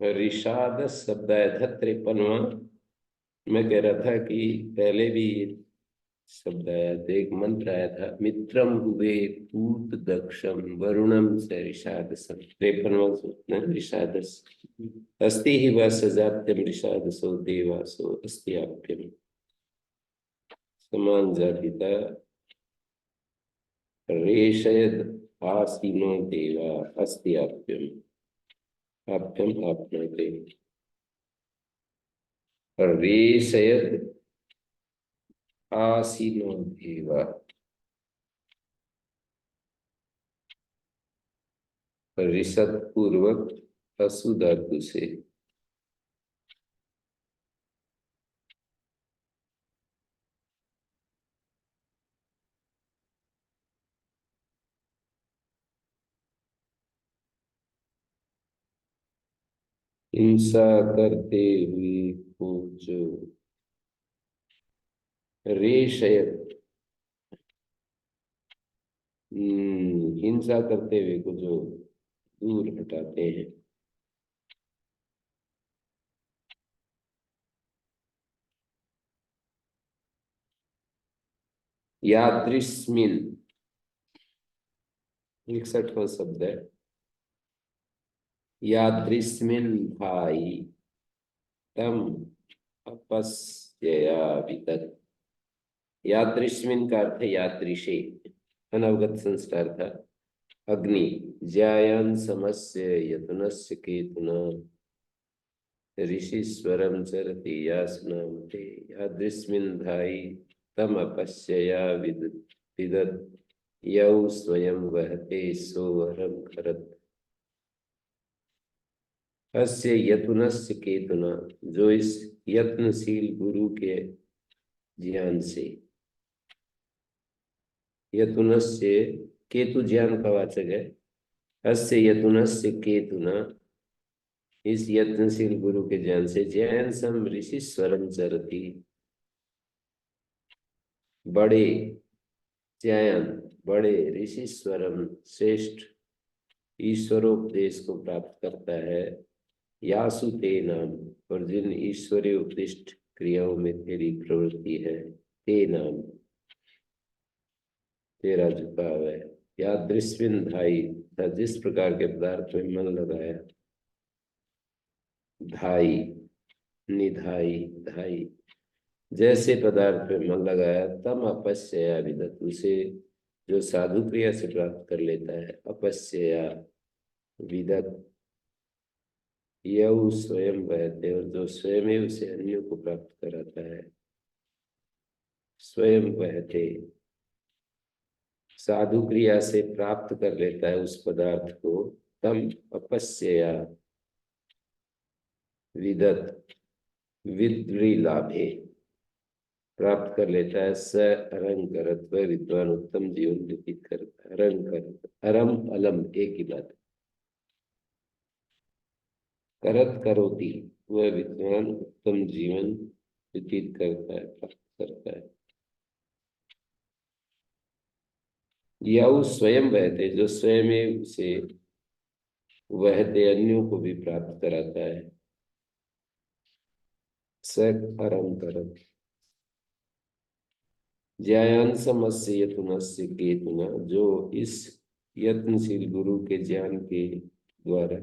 ऋषाद शब्द आया था 53वां। मैं कह रहा था कि पहले भी शब्द आया था, एक मंत्र आया था, मित्रम हुए पूत दक्षम वरुणम से ऋषाद। 53वां सूत्र है ऋषाद। अस्ति ही व सजात्यम ऋषादसो देवासो अस्त्याप्यम। समान जातिता रेशयद आसीनो देवा अस्त्याप्यम। आप्यम आपनोते। रेशयद आसीनो देवा। ऋषद पूर्वक असु धातु से हिंसा करते हुए को जो रेशयत, हिंसा करते हुए को जो दूर हटाते हैं। यादृस्मिन 61वां शब्द है। यादृस्मिन भाई तम अपस्यया विदत्। यादृस्मिन का अर्थ यादृशे, अनवगत संस्कार था। अग्नि ज्यायान समस्य यतुनस्य केतुना ऋषिस्वरम चरति यासनामते। यादृस्मिन् धायि तम अपश्यया विदत् यौ स्वयं वहते सोवरम खरत। अस्य यतुनस्य केतुना, जो इस यत्नशील गुरु के ज्ञान से। यतुनस्य केतु ज्ञान का वाचक है। अस्य यतुनस्य केतुना, इस यत्नशील गुरु के ज्ञान से जैन सम ऋषि स्वरम चरती, बड़े जैन बड़े ऋषि स्वरम श्रेष्ठ ईश्वरोपदेश को प्राप्त करता है। यासु ते नाम, और जिन ईश्वरीय उपदिष्ट क्रियाओं में तेरी प्रवृत्ति है, ते नाम तेरा झुकाव है। या दृश्विन धाई, जिस प्रकार के पदार्थ में मन लगाया। धाई निधाई धाई, जैसे पदार्थ में मन लगाया। तम अपश्यया विदत, उसे जो साधु क्रिया से प्राप्त कर लेता है। अपश्यया विदत यौ स्वयं बहते, और जो स्वयं ही उसे अन्यों को प्राप्त कराता है। स्वयं बहते, साधु क्रिया से प्राप्त कर लेता है उस पदार्थ को। तम अपश्यया विदत विद्री लाभे, प्राप्त कर लेता है। स अरंग करत, वह विद्वान उत्तम जीवन व्यतीत करता है। अरंग करत, अरम अलम एक ही बात। करत करोति, वह विद्वान उत्तम जीवन व्यतीत करता है, प्राप्त करता है। यौ स्वयं बहते, जो स्वयं उसे वहते अन्यों को भी प्राप्त कराता है। स अरम करत ज्ञान समस्य यतुनस्य केतुना, जो इस यत्नशील गुरु के ज्ञान के द्वारा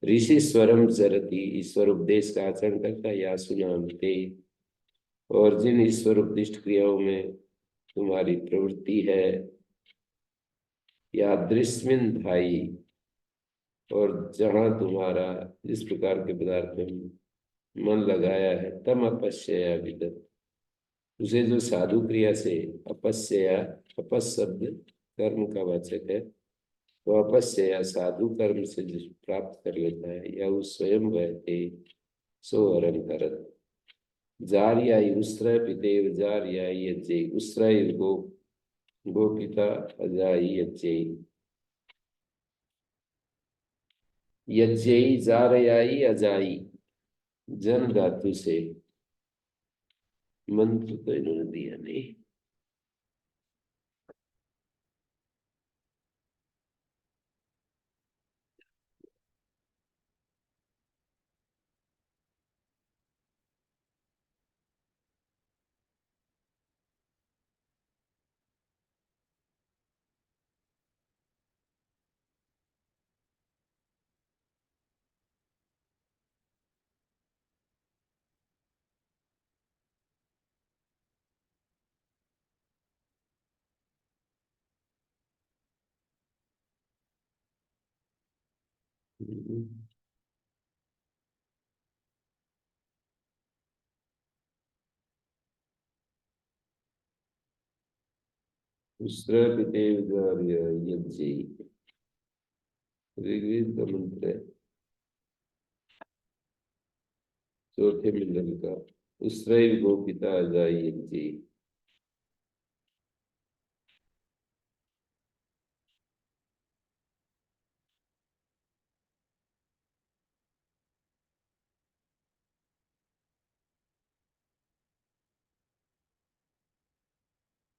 ऋषि स्वरम चरति, ईश्वर उपदेश का आचरण करता है। या सुनामते, और जिन ईश्वर उपदिष्ट क्रियाओं में तुम्हारी प्रवृत्ति है। या दृश्मिन भाई, और जहां तुम्हारा जिस प्रकार के पदार्थ में मन लगाया है। तम अपश्यया विदत, उसे जो साधु क्रिया से। अपश्यया, अपस शब्द कर्म का वाचक है। वापस से या साधु कर्म से जिस प्राप्त कर लेता है या उस स्वयं वहते सो अरम करत जार्याय उस्र पितेव जार्याय यज्ञ उस्र गो गोपिता अजाई यज्ञ यज्ञ जारयाई अजाई जन धातु से मंत्र तो इन्होंने दिया नहीं। उस्र पितेव जार्याई यज्ञ ऋग्वेद का मंत्र है, चौथे मंडल का। उस्रैव गोपिता अजाई यज्ञ।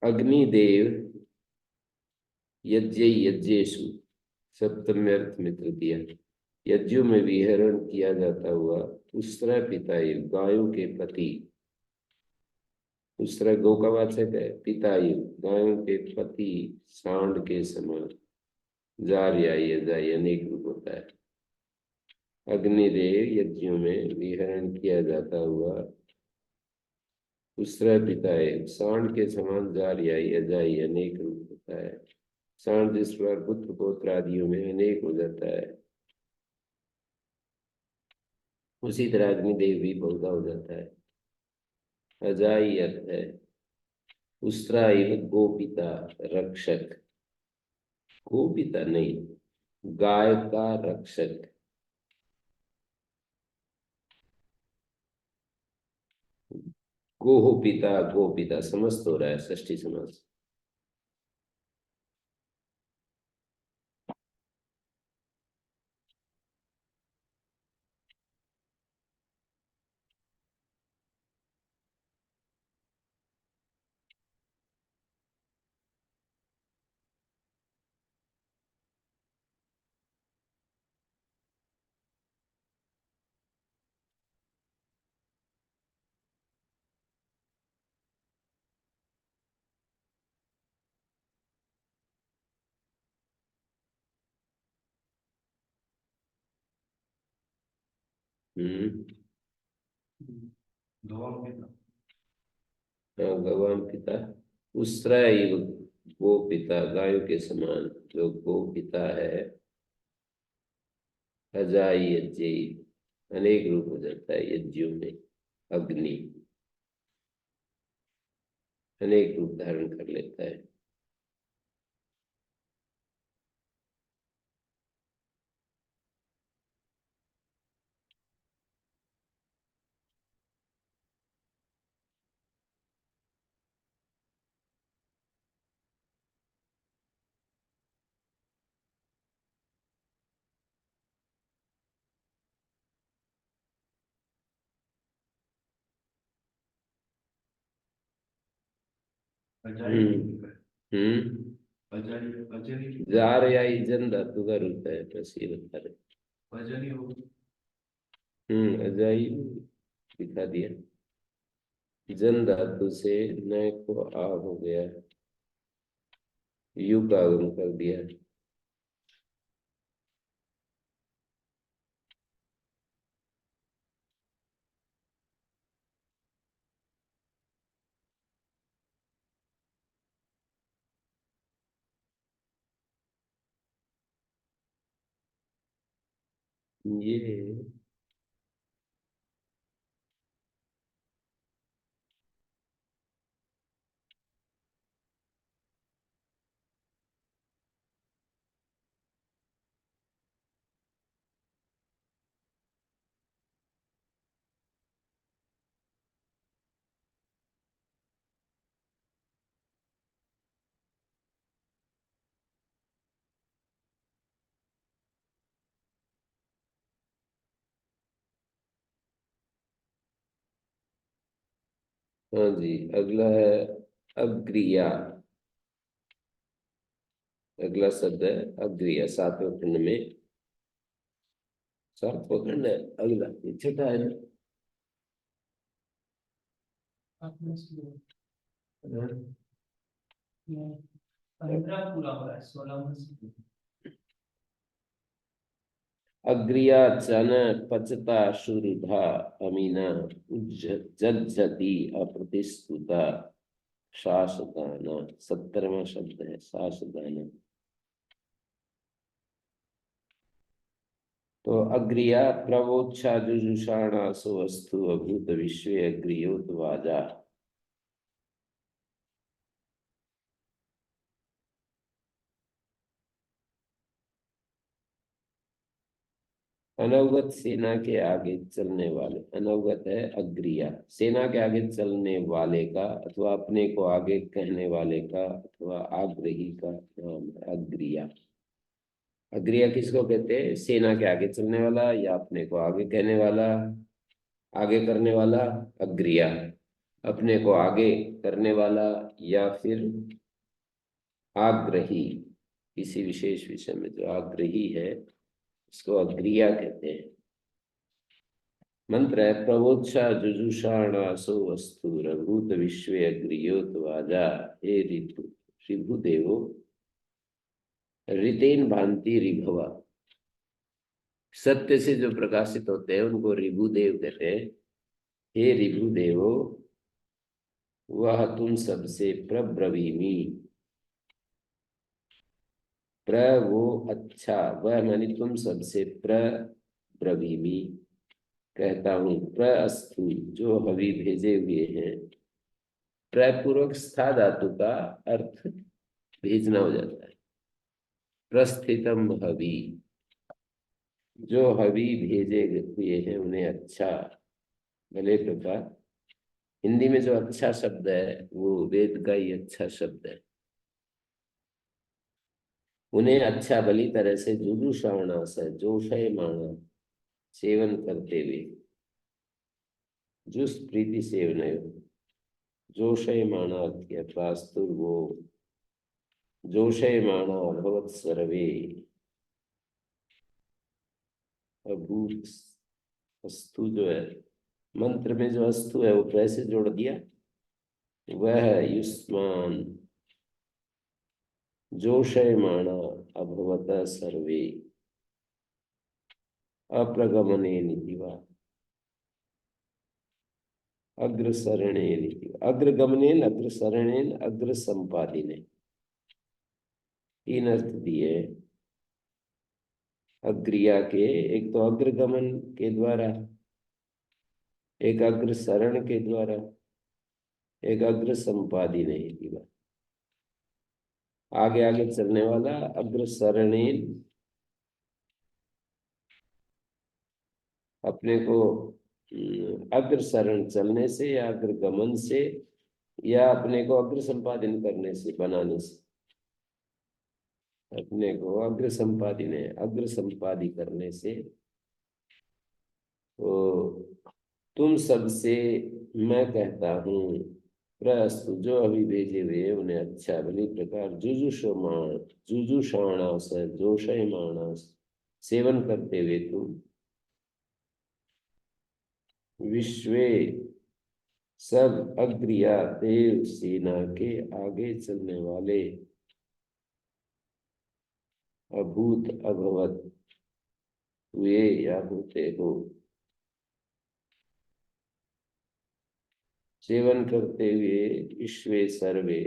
अग्निदेव यज्ञ यज्ञेशु सप्तम्य अर्थ में तृतीया यज्ञों में विहरण किया जाता हुआ उस्र पितायु गायों के पति। उस्र गौ का वाचक है, पितायु गायों के पति सांड के समान। जार्याई अजाई अनेक रूप होता है। अग्निदेव यज्ञों में विहरण किया जाता हुआ उस्र पिताए सांड के समान जार्याई अजाई अनेक रूप होता है। सांड जिस प्रकार पुत्र पौत्र आदियों में अनेक हो जाता है, उसी तरह अग्निदेव भी बहुधा हो जाता है। अजाई अर्थ है उस्रा एवं गोपिता रक्षक। गोपिता नहीं, गाय का रक्षक। गोपिता गोपिता समस्त हो रहा है, षष्ठी समास। हम्म। हाँ, गवाम पिता। उसरा एव गो पिता गायों के समान जो गो पिता है। अजाई यज्ञ अनेक रूप हो जाता है यज्ञों में। अग्नि अनेक रूप धारण कर लेता है। हम्म। जार या इजन धातु का रूप है प्रसिद्ध है। अजाई दिखा दिया। जन धातु से न को आ हो गया, यू का आगम कर दिया। ये हाँ जी, अगला है अग्रिया। अगला शब्द है अग्रिया, सातवें खंड में। सातवां खंड है अगला, ये छठा है ना? हाँ। 15 पूरा हो रहा है, 16 में से। अग्रिया चन पचता शुरुधा अमीना जज्जति अप्रतिस्तुता शासदाना। 70वां शब्द है शासदाना। तो अग्रिया प्रवोच्छा जुजुषाणा सुवस्तु अभूत विश्वे अग्रियोत वाजा। अनवगत सेना के आगे चलने वाले, अनवगत है अग्रिया, सेना के आगे चलने वाले का अथवा अपने को आगे कहने वाले का अथवा आग्रही का नाम है अग्रिया। अग्रिया किसको कहते हैं? सेना के आगे चलने वाला या अपने को आगे कहने वाला, आगे करने वाला अग्रिया, अपने को आगे करने वाला या फिर आग्रही। किसी विशेष विषय में जो आग्रही है उसको अग्रिया कहते हैं। मंत्र है प्रवोच्छा जुजुषाणासो वस्तु रघुत विश्वे अग्रियोत वाजा। हे ऋतु ऋभुदेवो ऋतेन भांति ऋभवा। सत्य से जो प्रकाशित होते हैं उनको ऋभुदेव कहते हैं। हे ऋभुदेवो वह तुम सबसे प्रब्रवीमी। प्र वो अच्छा, वह मानी तुम सबसे प्रब्रवीमी कहता हूँ। प्रअस्तु जो हवि भेजे हुए हैं। प्रपूर्वक स्था धातु का अर्थ भेजना हो जाता है। प्रस्थितम हवि, जो हवि भेजे हुए हैं उन्हें अच्छा। भले प्रकार हिंदी में जो अच्छा शब्द है वो वेद का ही अच्छा शब्द है। उन्हें अच्छा भली तरह से जुजुषाणास है जोषयमाणा, सेवन करते हुए। जुस प्रीति सेवन, जोषयमाणा अर्थ किया प्रास्तुर्वो जोषयमाणा भवत सर्वे अभूत। अस्तु जो है मंत्र में जो अस्तु है वो कैसे जोड़ दिया? वह युष्मान जोषयमाणा अभवत सर्वे अप्रगमने निधिवा अग्रसरणेन। अग्रगमनेन अग्रसरणेन अग्र संपादिने, तीन अर्थ दिए अग्रिया के। एक तो अग्रगमन के द्वारा, एक अग्रसरण के द्वारा, एक अग्र संपादिने। आगे आगे चलने वाला अग्रसरणेन, अपने को अग्रसरण चलने से या अग्रगमन से या अपने को अग्र संपादन करने से, बनाने से। अपने को अग्र संपादन है, अग्र संपादी करने से। तो तुम सबसे मैं कहता हूँ प्रस्तु जो अभी भेजे हुए उन्हें अच्छा भली प्रकार जुजुषमाण जुजुषाणास जोषयमाणास सेवन करते हुए तुम विश्वे सब अग्रिया देव सेना के आगे चलने वाले अभूत अभवत हुए या होते हो, सेवन करते हुए विश्वे सर्वे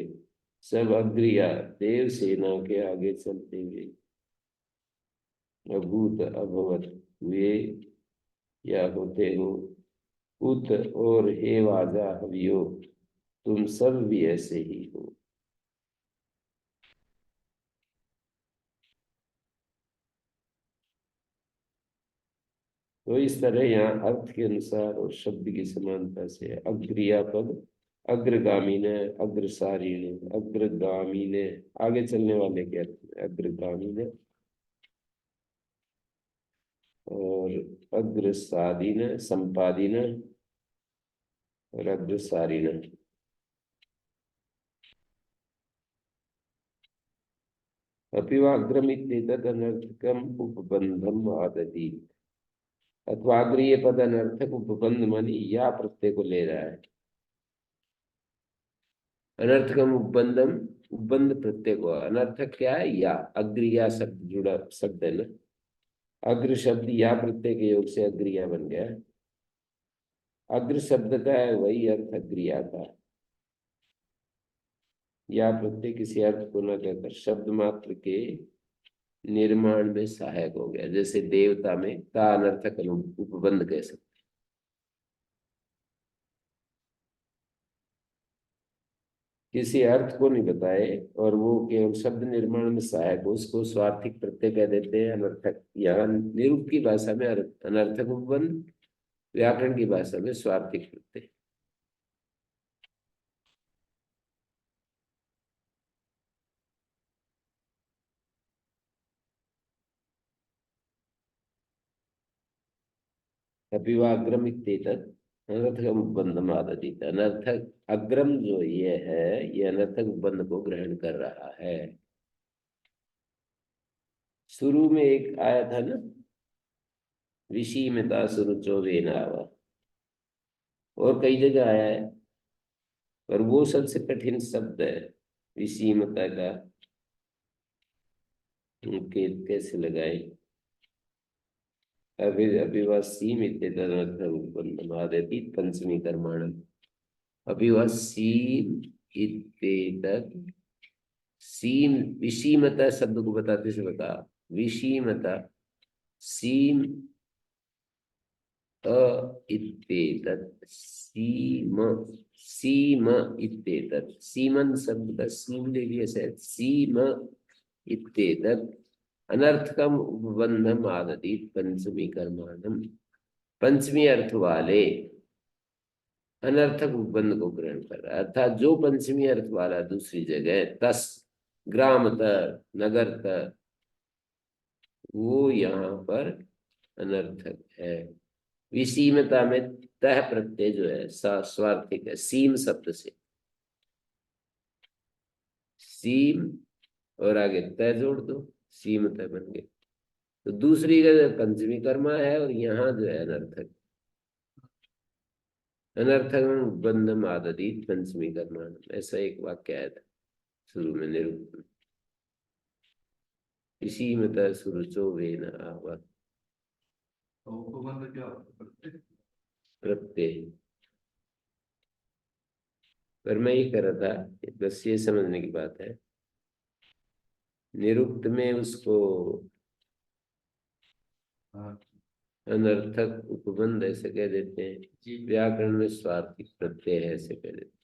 सब अग्रिया देव सेना के आगे चलते हुए अभूत अभवत हुए या होते हो। उत और हे वाजा हवियो तुम सब भी ऐसे ही हो। तो इस तरह यहाँ अर्थ के अनुसार और शब्द की समानता से अग्रिया पद अग्रगामी ने, अग्रसारी ने, अग्रगामी ने, आगे चलने वाले के अर्थ में अग्रगामी ने, और अग्रसादी ने, संपादी ने, और अग्रसारिण। अपिवाग्रम इत्येतदनर्थकम उपबंधम आदति। अथवाग्रीय पद अनर्थक उपबंध मानी या प्रत्यय को ले रहा है। अनर्थकम उपबंधम, उपबंध प्रत्यय को, अनर्थक क्या है? या, अग्रिया शब्द जुड़ा शब्द है ना, अग्र शब्द या प्रत्यय के योग से अग्रिया बन गया। अग्र शब्द का है वही अर्थ अग्रिया का। या प्रत्यय किसी अर्थ को न कहकर शब्द मात्र के निर्माण में सहायक हो गया। जैसे देवता में का अनर्थक उपबंध कह सकते। किसी अर्थ को नहीं बताए और वो केवल शब्द निर्माण में सहायक हो, उसको स्वार्थिक प्रत्यय कह देते हैं, अनर्थक। यहाँ निरुक्त की भाषा में अनर्थक उपबंध, व्याकरण की भाषा में स्वार्थिक प्रत्यय। अपिवाग्रम इत्येतत् अनर्थकम उपबंधम आदति। अनर्थक अग्रम जो ये है, ये अनर्थक उपबंध को ग्रहण कर रहा है। शुरू में एक आया था ना, विषीमता सुरुचो वेनावा, और कई जगह आया है, पर वो सबसे कठिन शब्द है विषीमता का। कैसे लगाए? अभिवासीम इत्येतदनर्थकम उपबंधम आदति पंचमी कर्माणम। अभिवासीम इत्येतत्, सीम, विषीमता शब्द को बताते से बता, विषीमता, सीम अ इत्येतत्, सीम, सीम इत्येतत्, सीमन शब्द का सीम ले लिया शायद, सीम इत्येतत् अनर्थकम उपबंधम आदति पंचमी कर्माणम। पंचमी अर्थ वाले अनर्थक उपबंध को ग्रहण कर रहा है। अर्थात जो पंचमी अर्थ वाला दूसरी जगह तस, ग्राम तर, नगर तर, वो यहाँ पर अनर्थक है। विसीमता में तह प्रत्यय जो है स्वार्थिक है, सीम शब्द से। सीम और आगे तय जोड़ दो, सीम तय बन गए। तो दूसरी जगह पंचमी कर्मा है और यहाँ जो है अनर्थक। अनर्थक बंधम आदि पंचमी कर्मा, ऐसा एक वाक्य आया था शुरू में निरुक्त में। इसी में तय सुरुचो वे न आवा, प्रत्यय। पर मैं ये कह रहा था, बस ये समझने की बात है, निरुक्त में उसको अनर्थक उपबंध ऐसे कह देते हैं, व्याकरण में स्वार्थिक प्रत्यय है ऐसे कह देते हैं।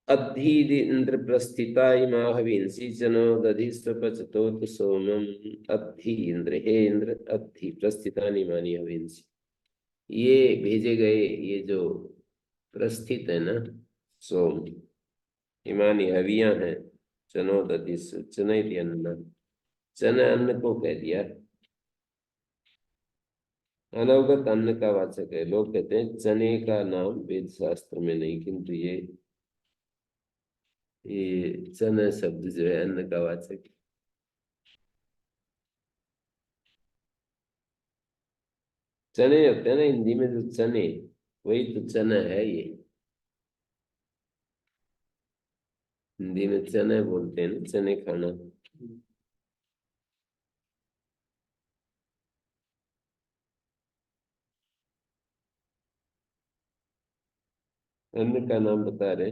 अद्धि इंद्रप्रस्थिता इमा हविंसि जनो दधिस्वपचतोत सोमम। अद्धि इंद्र, हे इंद्र, अद्धि प्रस्थिता निमानी हविंसि, ये भेजे गए, ये जो प्रस्थित है ना सोम, इमानी हवियां हैं, चनो दधिस, चनैति अन्न, चन अन्न को कह दिया। अनवगत अन्न का वाचक है। लोग कहते हैं चने का नाम वेद शास्त्र में नहीं, किंतु ये चना शब्द जो है अन्न का वाचक है। चने होते हैं ना हिंदी में जो चने, वही तो चना है ये। हिंदी में चने बोलते हैं ना, चने खाना। अन्न का नाम बता रहे,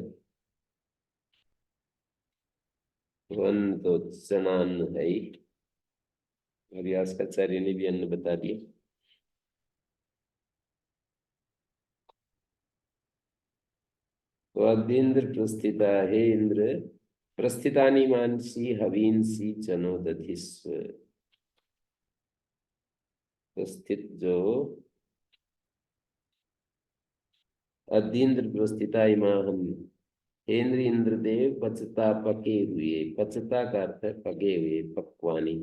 तो अन्न तो चना अन्न है ही। और यास्काचार्य ने भी अन्न बता दिया। तो अद्य इंद्र प्रस्थिता, हे इंद्र, प्रस्थितानि मानसी हवींसी चनो दधिस्व। प्रस्थित जो अधीन्द्र प्रस्थिता इमाहम, हेन्द्र इंद्रदेव पचता पके हुए, पचता का अर्थ है पके हुए, पक्वानी,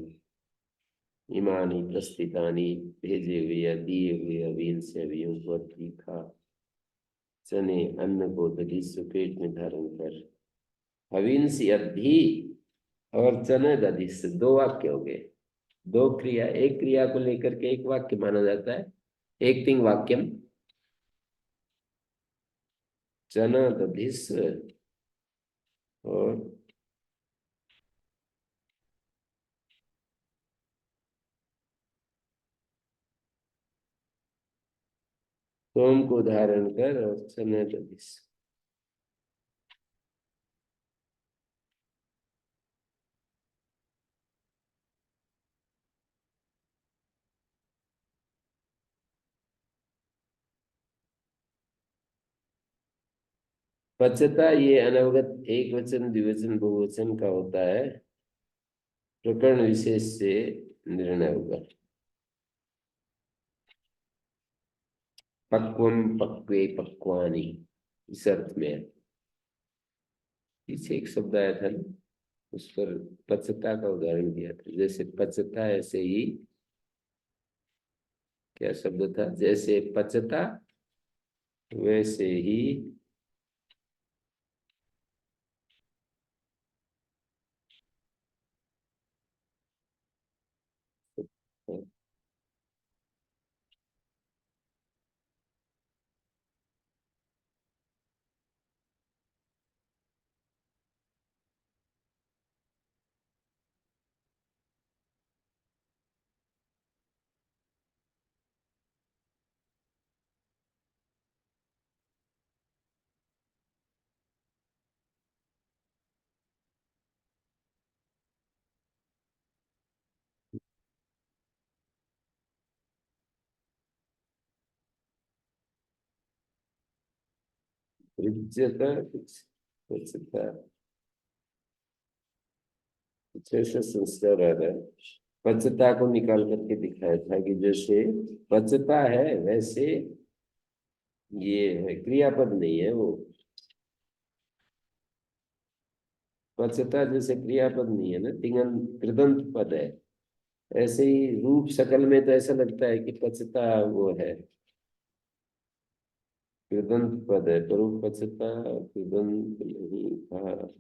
इमानी प्रस्थितानी भेजे हुए या दिए हुए, अवीन से अवियों को तीखा, चने अन्न को दधी पेट में धारण कर, हवीन सी अधी और चने दधी से, दो वाक्य हो गए। दो क्रिया, एक क्रिया को लेकर के एक वाक्य माना जाता है, एक तिंग वाक्यम, चना दधिस और सोम को धारण कर और चना दधिस। पचता ये अनवगत एक वचन द्विवचन बहुवचन का होता है, प्रकरण विशेष से निर्णय होगा। पक्वम पक्वे पक्वानी इस अर्थ में है। पीछे एक शब्द आया था ना, उस पर पचता का उदाहरण दिया था, जैसे पचता ऐसे ही, क्या शब्द था, जैसे पचता वैसे ही पृज्यता, कुछ पचता, कुछ ऐसा संस्कार आ रहा है। पचता को निकाल करके दिखाया था कि जैसे पचता है वैसे, ये है क्रियापद नहीं है वो, पचता जैसे क्रियापद नहीं है ना, तिङंत कृदंत पद है। ऐसे ही रूप शकल में तो ऐसा लगता है कि पचता वो है, कृदंत पद है, पर वो पचता कृदंत नहीं था।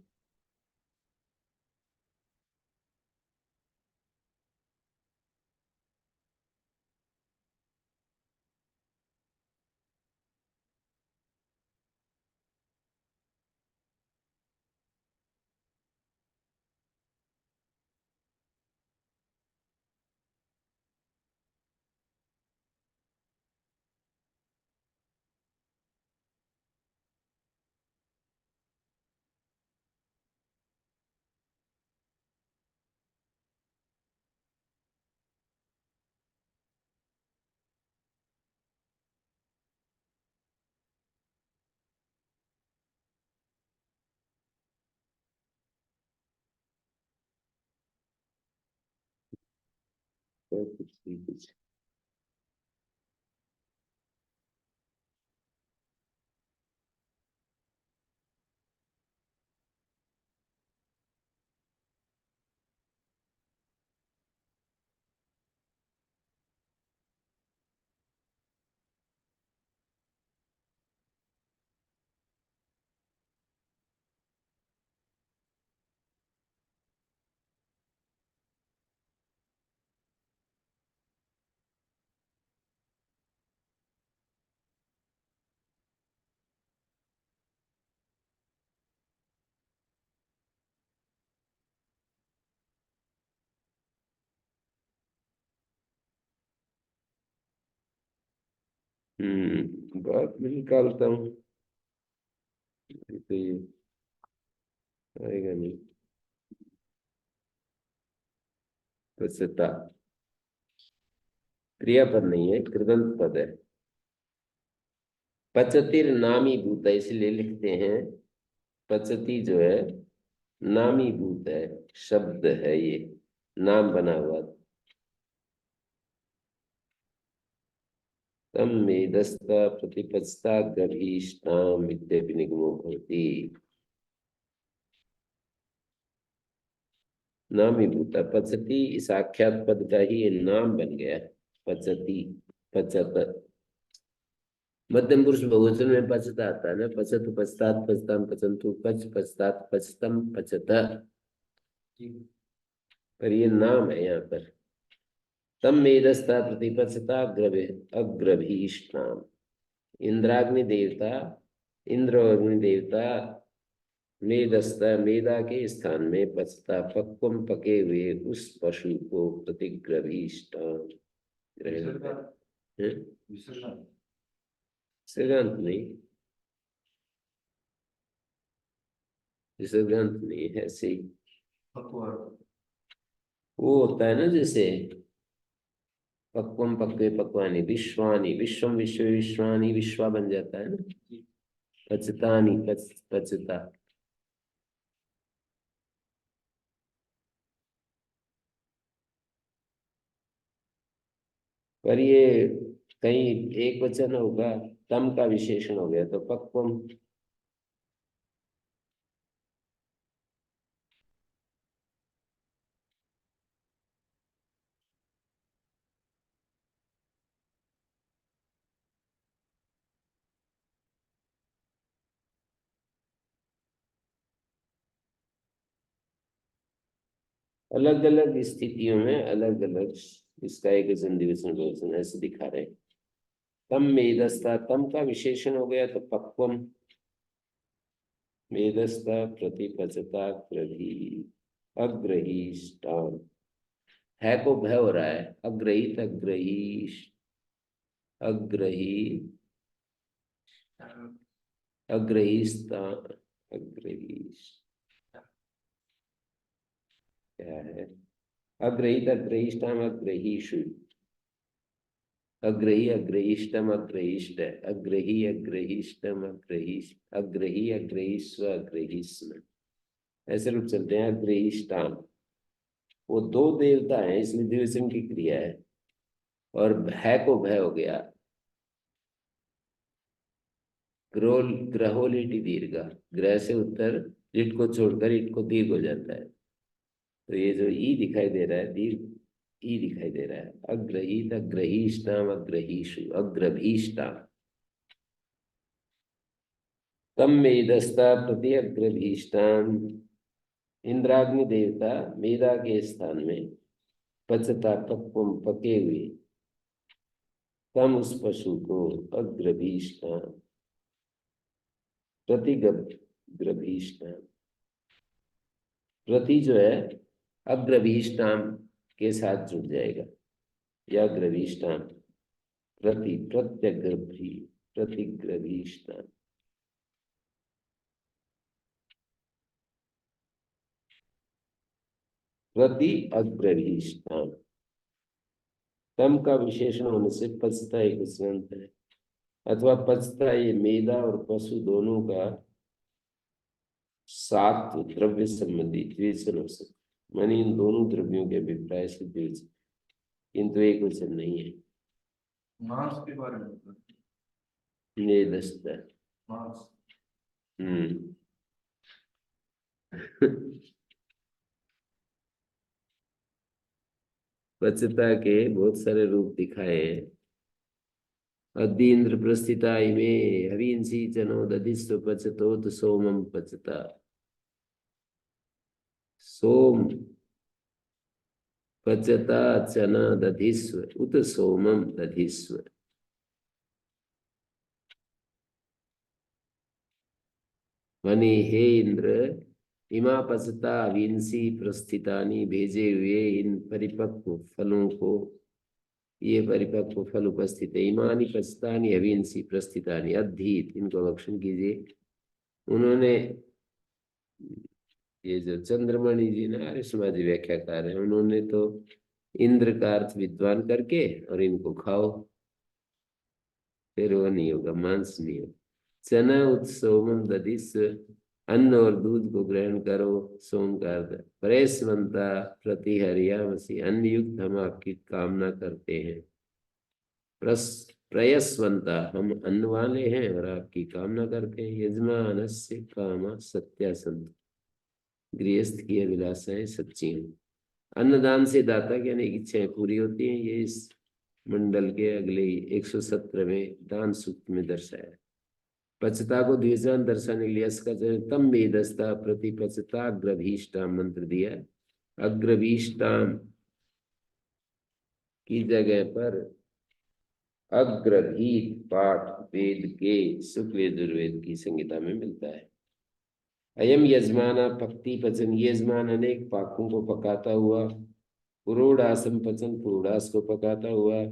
तो कुछ भी कुछ बात भी निकालता हूँ, तो ये आएगा नहीं। पचता क्रियापद नहीं है, कृदंत पद है। पचतिर नामी भूत, इसलिए लिखते हैं पचती जो है नामीभूत है, शब्द है, ये नाम बना हुआ। तम मेदस्ता प्रतिपत्ता गभीष्टाम इत्यपि निगमो भवति। नामीभूत पचती, इस आख्यात पद का ही ये नाम बन गया। पचती, पचत, मध्यम पुरुष बहुवचन में पचत आता है ना। पचत, पचतात, पचताम, पचंतु, पच, पचतात, पचतम, पचत, पर ये नाम है यहाँ पर। तम मेदस्ता प्रतिपत्ता अग्रभीष्टाम। इंद्राग्नि देवता, इंद्र और अग्नि देवता मेदस्ता, मेदा के स्थान में पचता, पक्वम पके हुए उस पशु को प्रतिग्रभीष्टाम ग्रहण कर। विसर्गांत नहीं, विसर्गांत नहीं है, ऐसे ही वो होता है ना, जैसे पक्वम पक्वे पक्वानी विश्वानी, विश्वम विश्व विश्वानी, विश्वा बन जाता है ना। पचतानी, पचता। पर ये कहीं एक वचन होगा, तम का विशेषण हो गया तो पक्वम। अलग अलग स्थितियों में अलग अलग इसका एक वचन द्विवचन बहुवचन ऐसे दिखा रहे हैं। तम मेदस्ता, तम का विशेषण हो गया तो पक्वम। मेदस्ता प्रतिपचता ग्रही, अग्रहीष्टाम, है को भय हो रहा है। अग्रहित, अग्रही, अग्रही, अग्रहीस्ता, अग्रही क्या है? अग्रहित, अग्रहीष्टाम, अग्रहीषु, अग्रही, अग्रहीष्टम, अग्रहीष्ट, अग्रही, अग्रहीष्टम, अग्रहीष, अग्रही, अग्रहीस्व, अग्रहीस्म, ऐसे रूप चलते हैं। अग्रहीष्टाम, वो दो देवता हैं इसलिए द्विवचन की क्रिया है। और भय को भय हो गया। ग्रोल, ग्रहोलिटी दीर्घ, ग्रह से उत्तर, लिट को छोड़कर इट को दीर्घ हो जाता है। तो ये जो ई दिखाई दे रहा है, दीर्घ ई दिखाई दे रहा है। अग्रहीत, अग्रहीष्टाम, अग्रहीषु, अग्रभीष्टाम। तम मेदस्ता प्रति अग्रभीष्टाम, इंद्राग्नि देवता मेदा के स्थान में पचता, पक्वम पके हुए, तम उस पशु को अग्रभीष्टाम प्रतिग्रभीष्टाम। प्रति जो है अग्रभीष्टाम के साथ जुड़ जाएगा, या ग्रभीष्टाम, प्रति, प्रत्यग्रभी, प्रतिग्रभीष्टाम। प्रति अग्रभीष्टाम, तम का विशेषण होने से पचता एक वचनांत है, अथवा पचता ये मेदा और पशु दोनों का सात द्रव्य संबंधी द्विवचन हो सकता, मानी इन दोनों द्रव्यों के अभिप्राय से द्विवचन, किंतु एक वचन नहीं है। मांस के बारे में ये दस्ता। मांस पचता के बहुत सारे रूप दिखाए हैं। अद्य इंद्र प्रस्थिता इमे हवींसी चनो दधिस्व पचतोत सोमम पचता। सोम पचता चना दधिस्व उत सोमम दधिस्व। वने हे इंद्र, इमा पचता हवींसी प्रस्थितानि, भेजे हुए इन परिपक्व फलों को, ये परिपक्व फल उपस्थित है। इमानी पचतानि हवींसी प्रस्थितानि, अधीत, इनको लक्षण कीजिए। उन्होंने, ये जो चंद्रमणि जी ना आर्य समाजी व्याख्याकार है, उन्होंने तो इंद्र का अर्थ विद्वान करके और इनको खाओ, फिर वो नहीं होगा, मांस नहीं होगा। चना उत्सवम दधिस, अन्न और दूध को ग्रहण करो, सोमकार परेशवंता प्रति हरियामसी, अन्न युक्त हम आपकी कामना करते हैं। प्रयस्वंता हम अन्न वाले हैं और आपकी कामना करते हैं। यजमानस्य कामा सत्या संत, गृहस्थ की अभिलाषाएं सच्ची हैं। अन्नदान से दाता की अनेक इच्छाएं पूरी होती हैं। ये इस मंडल के अगले 117वें दान सूक्त में दर्शाया है। पचता को द्विजान दर्शाने के लिए इसका तम वेदस्ता प्रति पचताग्रभीष्टाम मंत्र दिया। अग्रभीष्टाम की जगह पर अग्रभीत पाठ वेद के शुक्ल यजुर्वेद की संहिता में मिलता है। अयम यजमाना पक्ति पचन, यजमान अनेक पाकों को पकाता हुआ, पुरोडासम पचन पुरोडास को पकाता हुआ,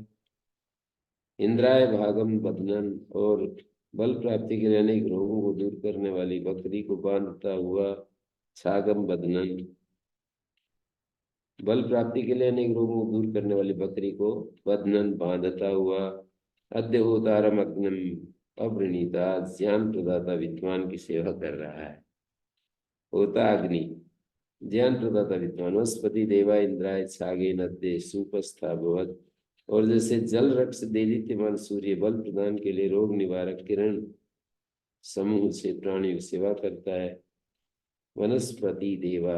इंद्राय भागम बदनन और बल प्राप्ति के लिए अनेक रोगों को दूर करने वाली बकरी को बांधता हुआ, छागम बदनन, बल प्राप्ति के लिए अनेक रोगों को दूर करने वाली बकरी को बदनन बांधता हुआ, अद्यहोतारम अग्नम अवृणीता, ज्ञान प्रदाता विद्वान की सेवा कर रहा है। होता अग्नि ज्ञान प्रदाता विद्वान, वनस्पति देवा इंद्राय छागे नद्य सुपस्था भवत, और जैसे जल रक्त देदीप्यमान सूर्य बल प्रदान के लिए रोग निवारक किरण समूह से प्राणी की सेवा करता है। वनस्पति देवा,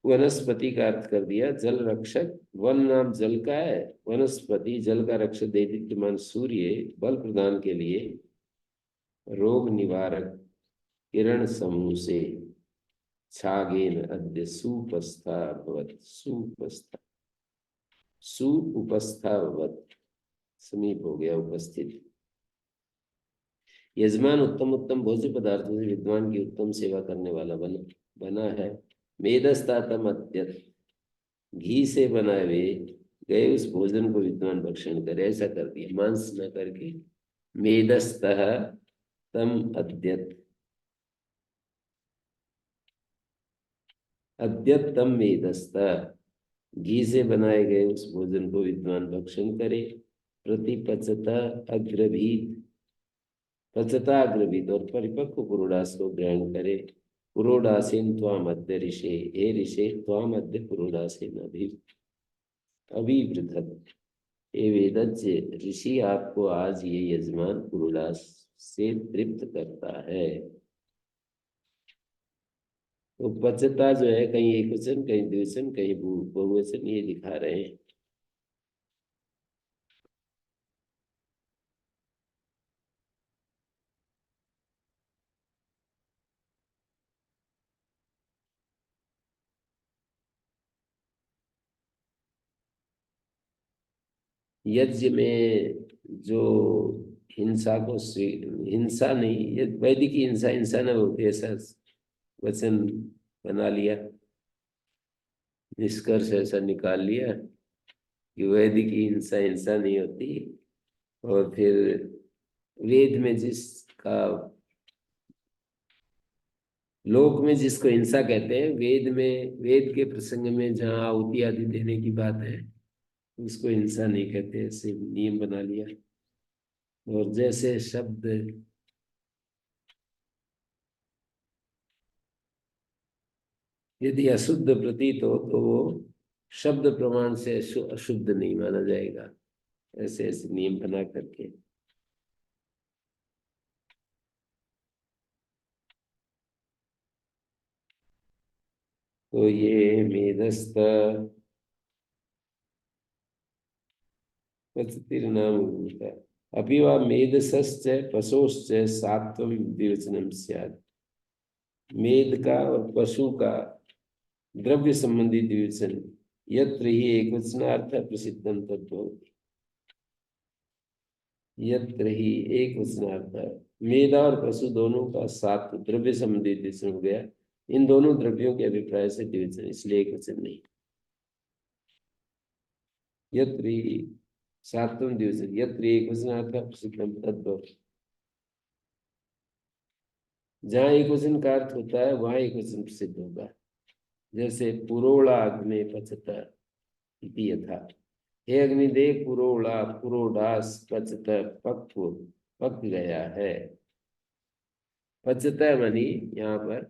वनस्पति का अर्थ कर दिया जल रक्षक, वन नाम जल का है, वनस्पति जल का रक्षक देदीप्यमान सूर्य बल प्रदान के लिए रोग निवारक किरण समूह से छागेन अद्य सुपस्था भवत, सुपस्था सु उपस्था भवत, समीप हो गया उपस्थित। यजमान उत्तम उत्तम भोज्य पदार्थों से विद्वान की उत्तम सेवा करने वाला बना है। मेदस्तातम अत्यत, घी से बनाए हुए गए उस भोजन को विद्वान भक्षण करे, ऐसा कर दिया मांस न करके। मेदस्तः तम अद्यत, अद्यतम मेदस्ता, घी से बनाए गए उस भोजन को विद्वान भक्षण करे। प्रतिपचता अग्रभीत, पचता अग्रभीत और परिपक्व पुरोडास को ग्रहण करे। पुरोडासेन त्वाम अद्य ऋषे, हे ऋषे त्वाम अद्य पुरोडासेन अभिवृद्धत, हे वेदज्ञ ऋषि आपको आज ये यजमान पुरोडास से तृप्त करता है। तो पचता जो है कहीं एक वचन कहीं द्विवचन कहीं बहुवचन ये दिखा रहे हैं। यज्ञ में जो हिंसा को हिंसा नहीं, ये वैदिक हिंसा हिंसा न होती, ऐसा वचन बना लिया, निष्कर्ष ऐसा निकाल लिया कि वैदिक हिंसा हिंसा नहीं होती। और फिर वेद में जिसका, लोक में जिसको हिंसा कहते हैं, वेद में वेद के प्रसंग में जहाँ आहुति आदि देने की बात है उसको हिंसा नहीं कहते, ऐसे नियम बना लिया। और जैसे शब्द यदि अशुद्ध प्रतीत हो तो वो शब्द प्रमाण से अशुद्ध नहीं माना जाएगा, ऐसे ऐसे नियम बना करके। तो ये मेधस्थ नाम होता है। अभी वह मेधश्च पशुश्च सात्वम द्विवचनम स्यात्, मेध का और पशु का द्रव्य संबंधी द्विवचन यत्र ही एकवचनार्थ प्रसिद्धम तद्भवति, यत्र ही एकवचनार्थ, मेधा और पशु दोनों का सात्व द्रव्य संबंधी द्विवचन हो गया। इन दोनों द्रव्यों के अभिप्राय से द्विवचन, इसलिए एकवचन नहीं। यत्र ही सात्वम द्विवचन, यत्र एकवचनार्थ प्रसिद्धम तद्भवति, जहाँ एक वचन का अर्थ होता है वहां एक वचन प्रसिद्ध होगा। जैसे पुरोड़ा अग्नि पचत इति यथा, हे अग्निदेव पुरोड़ा पुरोडास पचत, पक गया है। पचत मनी यहाँ पर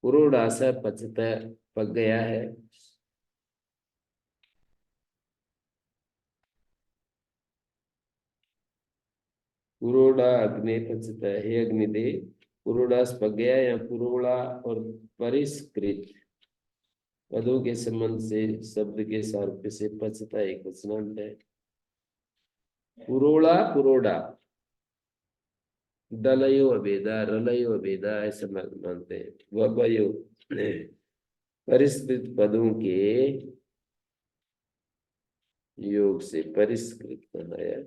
पुरोडास पचत पक गया है। पुरोड़ा अग्नि पचत, हे अग्निदेव पुरोडास पक गया, या पुरोड़ा और परिष्कृत पदों के संबंध से शब्द के सार्थ से पचता एक वचनांत है। पुरोड़ा पुरोड़ा, दलयो अभेदा रलयो अभेदा ऐसे मानते हैं। वयो परिष्कृत पदों के योग से परिष्कृत बनाया।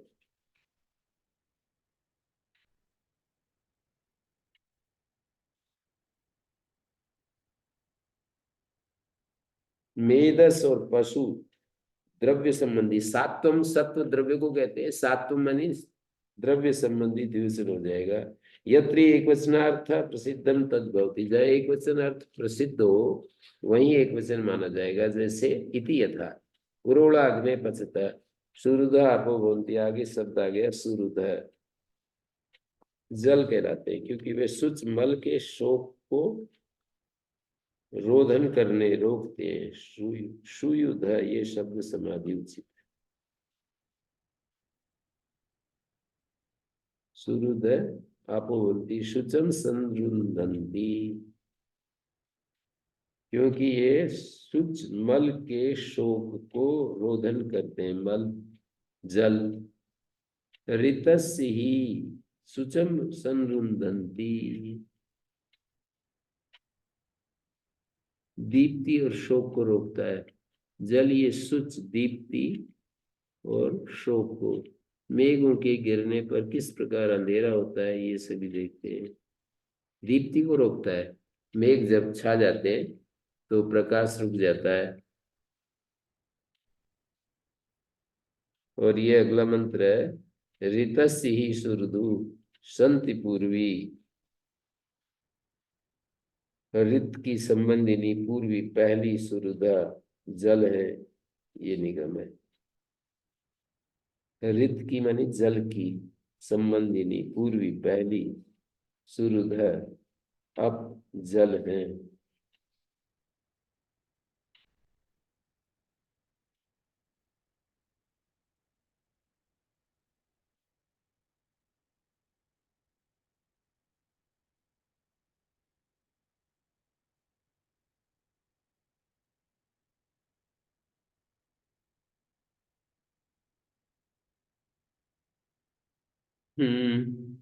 मेदस और पशु द्रव्य संबंधी, सात्वम सत्व द्रव्य को कहते हैं। सात्वम मानी द्रव्य संबंधी द्विवचन हो जाएगा। यत्र एक वचनार्थ प्रसिद्धम तद्भवति, जहाँ एक वचन अर्थ प्रसिद्ध हो वहीं एक वचन माना जाएगा। जैसे इति यथा पुरोड़ा अग्ने पचत सुरुधा आपो भवन्ति, आगे शब्द आ गया सुरुधा, जल कहलाते हैं क्योंकि वे शुच मल के शोक को रोधन करने रोकते हैं। सुयुध ये शब्द समाधि उचित। सुरुद आपोवंती शुचम संरुंधंती, क्योंकि ये शुच मल के शोक को रोधन करते हैं। मल जल, ऋतस्य ही शुचम संरुंधंती, दीप्ति और शोक को रोकता है। जल ये शुच दीप्ति और शोक को, मेघों के गिरने पर किस प्रकार अंधेरा होता है ये सभी देखते हैं। दीप्ति को रोकता है, मेघ जब छा जाते हैं तो प्रकाश रुक जाता है। और ये अगला मंत्र है ऋतस्य ही सुरधु संति पूर्वी, ऋत की संबंधिनी पूर्वी पहली सुरधा जल है, ये निगम है। ऋत की मानी जल की, संबंधिनी पूर्वी पहली, सुरधा अब जल है। हम्म।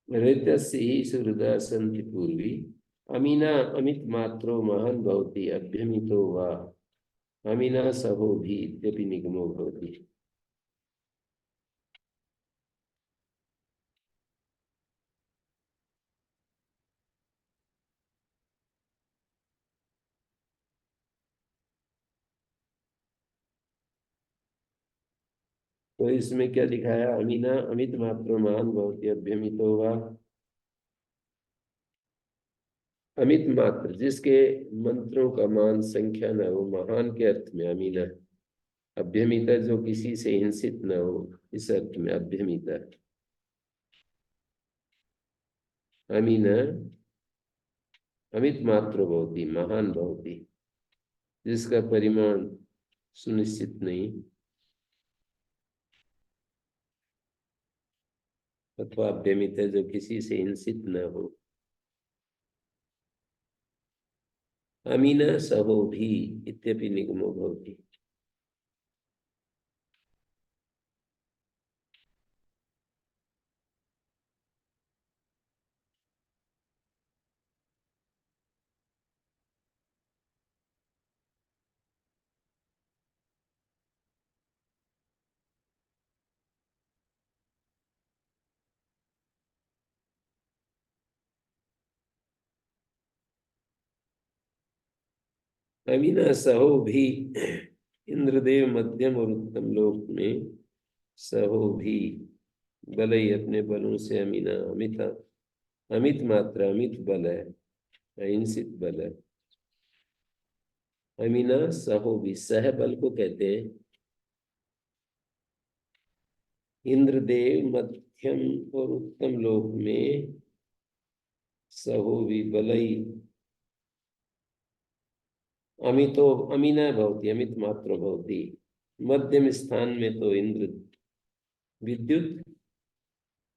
ऋतस्य ही सुहृदा सन्ति पूर्वी, अमीना अमित मात्रो महान भवति अभ्यमितो वा, अमीना सहो भी इत्यपि निगमो भवति। तो इसमें क्या दिखाया, अमीना अमित मात्रो महान भवति अभ्यमितो वा, अमित मात्र जिसके मंत्रों का मान संख्या न हो, महान के अर्थ में अमीना। अभ्यमिता जो किसी से हिंसित न हो, इस अर्थ में अभ्यमिता। अमीना अमित मात्र भवति महान भवति, जिसका परिमाण सुनिश्चित नहीं, अथवा अभ्यमित जो किसी से हिंसित न हो। अमीना सहो भी इत्यपि निगमो भवति। अमीना सहो भी, इंद्रदेव मध्यम और उत्तम लोक में सहो भी, बलई अपने बलों से अमीना अमिता अमित मात्रा अमित बल है, अहिंसित बल है। अमीना सहो भी, सह बल को कहते हैं। इंद्रदेव मध्यम और उत्तम लोक में सहो भी बलई अमितो अमीना भवती, अमित मात्र भवती। मध्यम स्थान में तो इंद्र विद्युत,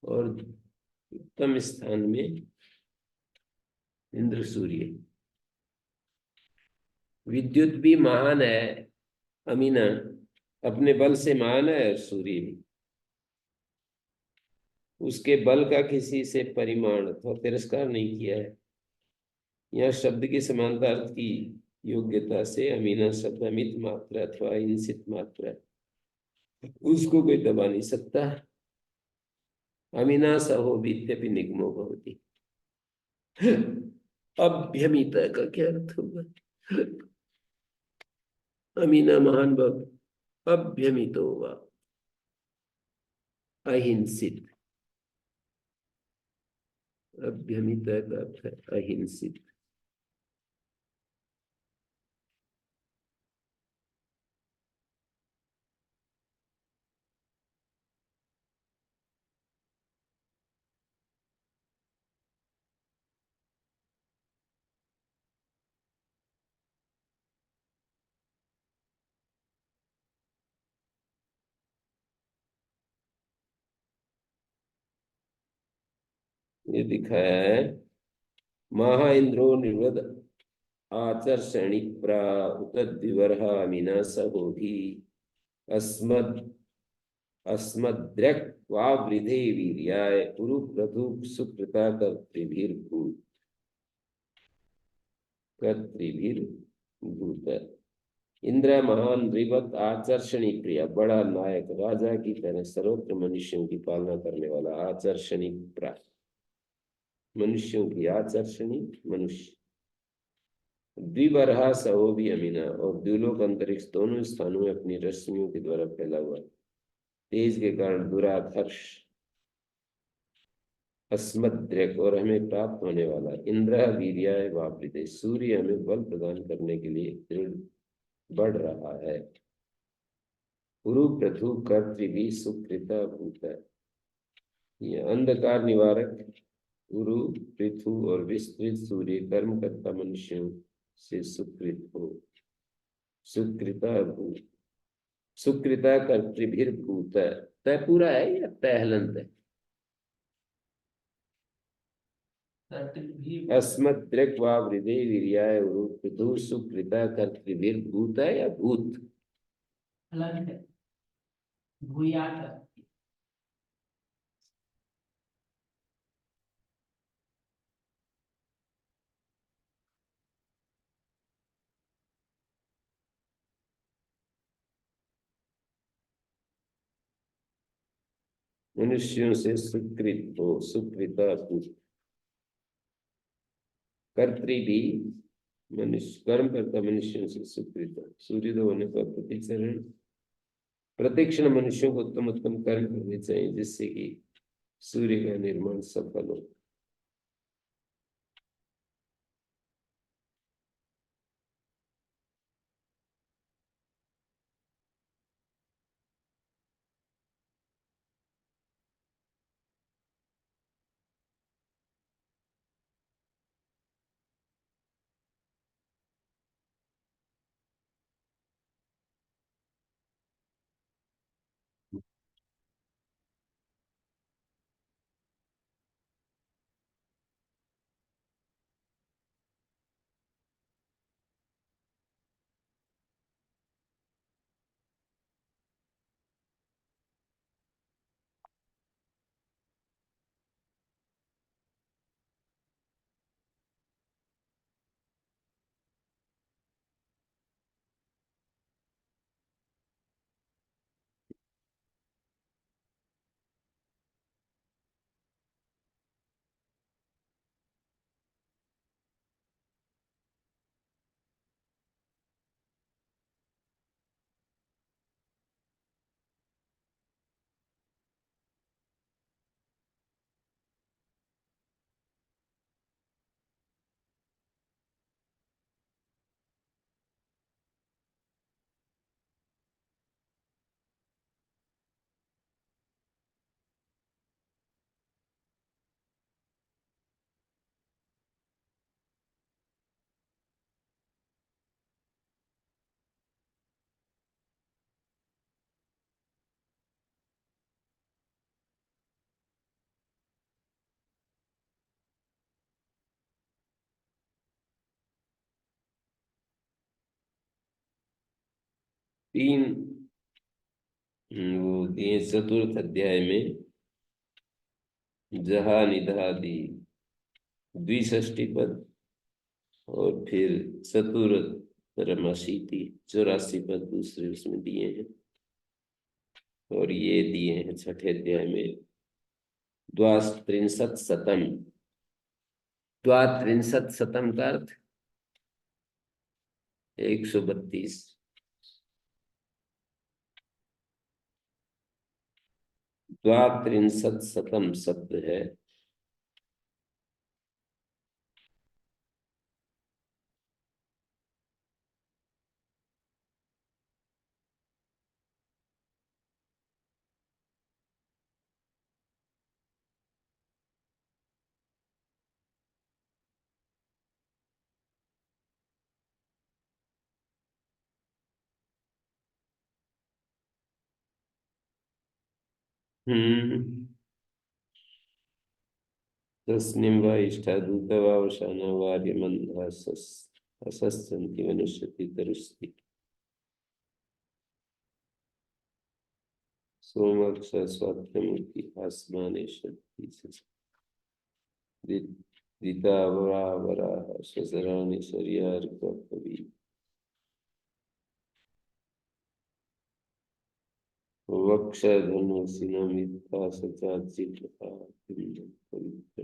और उत्तम स्थान में इंद्र सूर्य। विद्युत भी महान है, अमीना अपने बल से महान है, और सूर्य भी। उसके बल का किसी से परिमाण अथवा तिरस्कार नहीं किया है। यहाँ शब्द की समानता अर्थ की योग्यता से अमीना शब्द अमित मात्रा अथवा इंसित मात्रा है, उसको कोई दबा नहीं सकता। अमीना सहो बीत्यपि निगमो भवति। अभ्यमिता का क्या अर्थ होगा? अमीना महान भक्त, अभ्यमितो हुआ अहिंसित। अभ्यमिता का अर्थ है अहिंसित। ये दिखाया है, महा इंद्रो निर्वद आचर्षणिक प्रा उतद्विवर्हा मीना सहोभी अस्मद अस्मद्रक वावृधे वीर्याय उरु प्रथु सुकृता कर्तृभिर्भूत कर्तृभिर्भूत। इंद्र महान रिवत आचर्षणी प्रिय, बड़ा नायक राजा की तरह सर्वत्र मनुष्यों की पालना करने वाला आचर्षणी प्रा, मनुष्यों की आचर्षणी मनुष्य। द्विबरहा सहो भी अमीना, और द्युलोक अंतरिक्ष दोनों स्थानों में अपनी रश्मियों के द्वारा फैला हुआ है। तेज के कारण दुराधर्ष अस्मद्रक, और हमें प्राप्त होने वाला इंद्र वीर्याय वावृते, सूर्य हमें बल प्रदान करने के लिए दृढ़ बढ़ रहा है। गुरु प्रथु कर्तृभि सुकृता भूत, ये अंधकार निवारक गुरु पृथु और विस्तृत सूर्य कर्मकर्ता मनुष्यों से सुकृत हो। सुकृता भूत, सुकृता कर्तृभिर्भूत, तय पूरा है या तहलंत है? अस्मद्रक वा हृदय वीर्याय उरु सुकृता कर्तृभिर्भूत है या भूत? अलग है, भूयात है। मनुष्यों से सुकृत हो, सुकृता भूत। कर्तृ भी मनुष्य, कर्म करता मनुष्यों से सुकृत हो। सूर्योदय होने पर प्रतिक्षण मनुष्यों को उत्तम उत्तम कर्म करने चाहिए, जिससे कि सूर्य का निर्माण सफल हो। तीन वो दिए चतुर्थ अध्याय में जहा निधादि द्विषष्टि पद और फिर चतुरतरमशीति 84 पद दूसरे उसमें दिए हैं और ये दिए हैं छठे अध्याय में द्वात्रिंशत् शतम। द्वात्रिंशत् शतम का अर्थ 132। द्वात्रिंशत् शतम शब्द है। तस्मिन् वा इष्टादूतवावशाना वार्यमन्धासस्सन्ति वनुष्यति तरुष्ति सोमक्ष स्वात्यमुक्ति आसमाने शक्ति दितावरावराः शशराणि शर्यार्कपवि वक्षधन्वसिना मित्ता सचाचित्रता पवित्र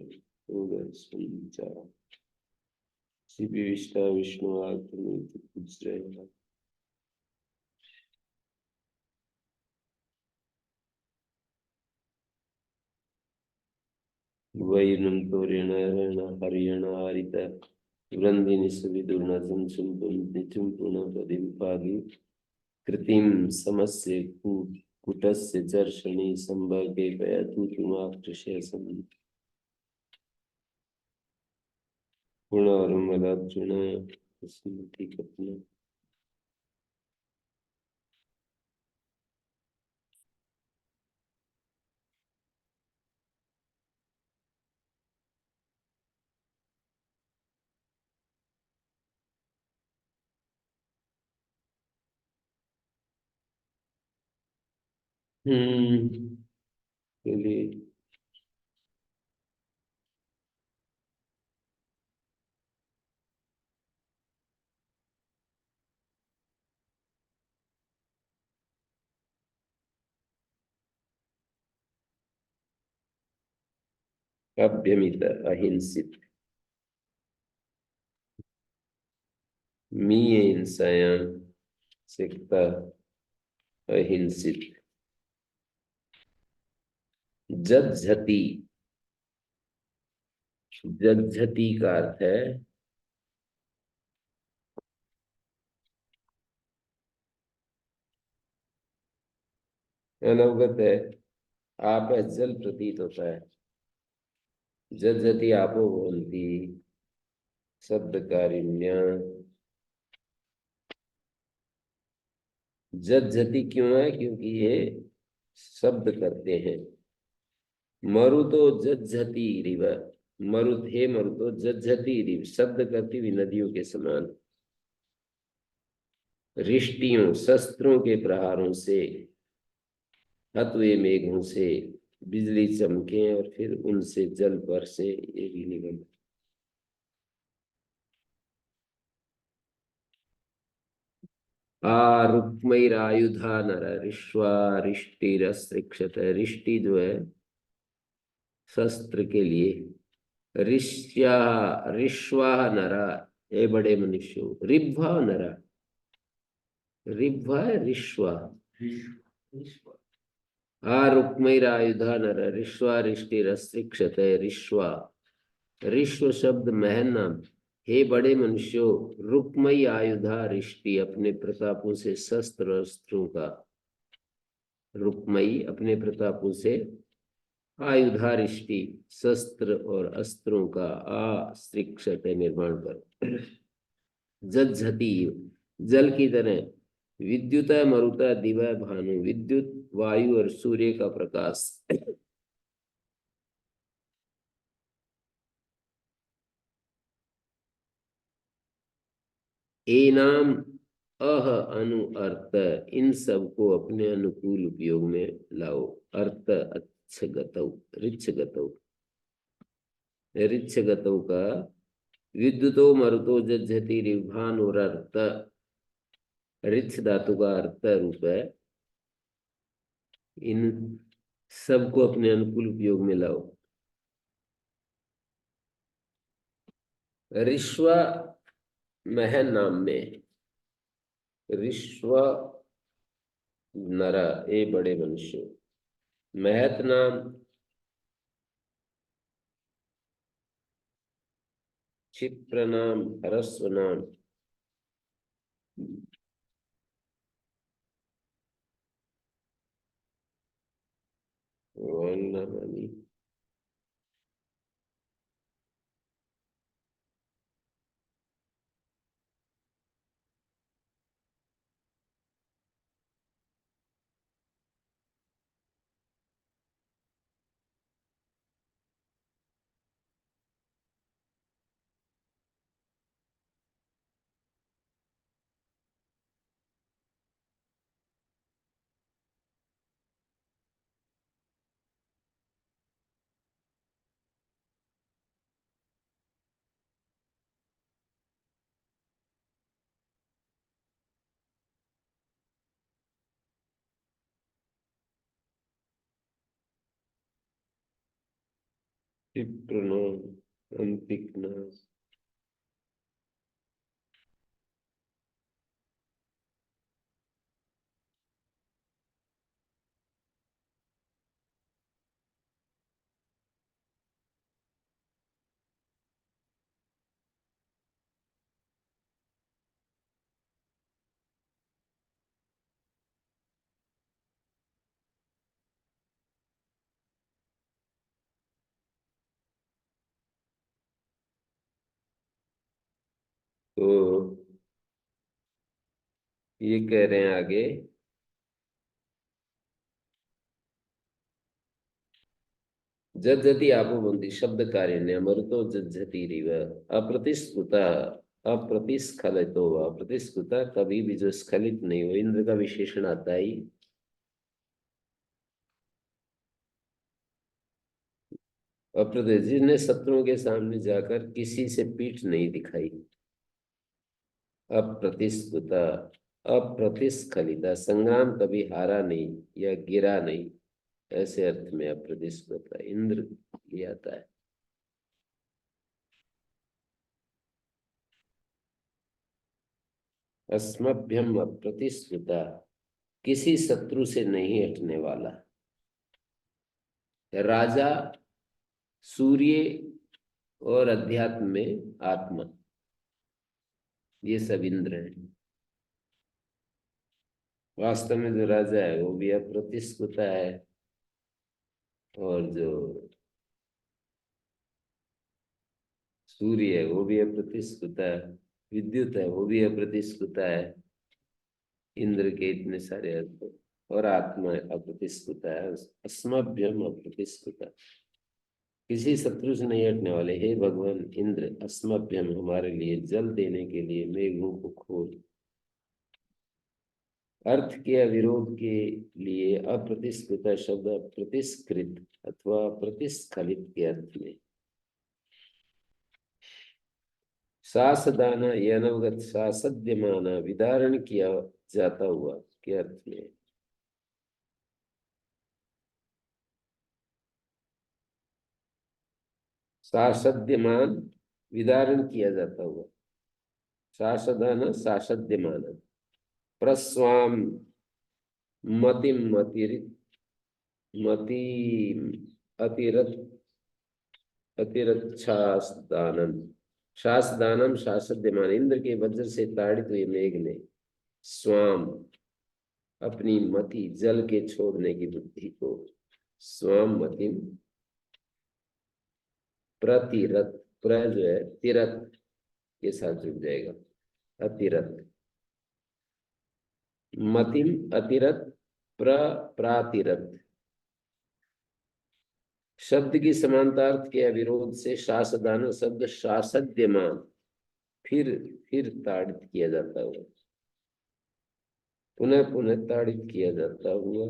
विष्टा विष्णु आत्मित पूज रहेगा। वैनं तोरेण हरियण आरित वृंदिनि सुविदुर्नजं चुम्पुनपदिं कृतिं समस्य कुटस्य चर्षणि संभगे पयतुमाकृशेषं गुणारुमदार्जुन स्मृति कपन। चलिए अभ्यमित अहिंसित मीये हिंसायां सिकता अहिंसित जज्झति। जज्झति का अर्थ है अनवगत है, आप जल प्रतीत होता है। जज्झति आपो भवन्ति शब्दकारिण्य। जज्झति क्यों है? क्योंकि ये शब्द करते हैं। मरुतो जज्झति रिव, मरुत हे मरुतो जज्झति रिव, शब्द करती हुई नदियों के समान। रिष्टियों शस्त्रों के प्रहारों से, हत हुए मेघों से बिजली चमके और फिर उनसे जल बरसे, ये भी निबंध। रुक्मैरायुधा नर रिश्वा रिष्टिरस्त्रिक्षत। रिष्टि जो है शस्त्र के लिए। ऋष्या ऋष्वा नरा, हे बड़े मनुष्यों। रिभ्वा नरा, रिभ्वा ऋष्वा। रुक्मैरायुधा नर ऋष्वा रिष्टिरस्त्रिक्षत। ऋष्वा, ऋष्व शब्द महन नाम। हे बड़े मनुष्यों, रुक्मयी आयुधा रिष्टि, अपने प्रतापों से शस्त्र अस्त्रों का। रुक्मयी अपने प्रतापों से, आयुधा रिष्टि शस्त्र और अस्त्रों का, अस्त्रिक्षत निर्माण कर। जज्झति जल की तरह। विद्युत मरुता दिवा भानु, विद्युत वायु और सूर्य का प्रकाश। एनाम अह अनु अर्थ, इन सब को अपने अनुकूल उपयोग में लाओ। अर्थ अच्छ गतौ, रिच्छ गतौ, रिच्छ गतौ का विद्युतो मरुतो जज्झति रिभानुरर्थ, रिच्छ धातु का अर्थ रूप है। इन सब को अपने अनुकूल उपयोग में लाओ। ऋष्व मह नाम में, ऋष्व नर ए बड़े मनुष्य, महत नाम क्षिप्र नाम हरस्व नाम, नामानी क्षिप्र नाम अंतिक नाम। तो ये कह रहे हैं आगे, जज्जति आपो बंदी शब्द कार्य ने अमृतो जज्जति रिव, अप्रतिस्फुता अप्रतिस्खलितो, अप्रतिस्फुता कभी भी जो स्खलित नहीं हो, इंद्र का विशेषण आता ही। अप्रतिश, जिसने शत्रुओं के सामने जाकर किसी से पीठ नहीं दिखाई। अप्रतिस्फुता अप्रतिस्खलिता, संग्राम कभी हारा नहीं या गिरा नहीं, ऐसे अर्थ में अप्रतिस्फुता इंद्र लिया आता है। अस्मभ्यम अप्रतिस्फुता, किसी शत्रु से नहीं हटने वाला। राजा, सूर्य और अध्यात्म में आत्मा, ये सब इंद्र हैं। वास्तव में जो राजा है वो भी अप्रतिस्फुता है, और जो सूर्य है वो भी अप्रतिस्फुता है, विद्युत है वो भी अप्रतिस्फुता है। इंद्र के इतने सारे अर्थ, और आत्मा अप्रतिस्फुता है। अस्मभ्यम अप्रतिस्फुता, किसी शत्रु से नहीं हटने वाले। हे भगवान इंद्र, अस्मभ्यम हमारे लिए जल देने के लिए मेघों को खोल। अर्थ के विरोध के लिए अप्रतिस्फुता शब्द प्रतिस्कृत अथवा प्रतिस्खलित के अर्थ में। सासदाना ये अनवगत सासद्यमाना, विदारण किया जाता हुआ के अर्थ में। सासद्यमान, विदारण किया जाता हुआ। सासदाना सासद्यमान, प्रस्वाम मतिम अतिरिक्त, मति अतिरत अतिरक्षास्दानम, शासदानम शासद्यमान, इंद्र के वज्र से ताड़ित हुए मेघ ने स्वाम अपनी मति, जल के छोड़ने की बुद्धि को, स्वाम मतिम प्रतिरत, प्र जो है तिरत के साथ जुड़ जाएगा, अतिरत, मतिम अतिरत प्रातिरत। शब्द की समांतार्थ के अविरोध से शासदान शब्द शासद्यमान, फिर ताड़ित किया जाता है। पुनः पुनः ताड़ित किया जाता हुआ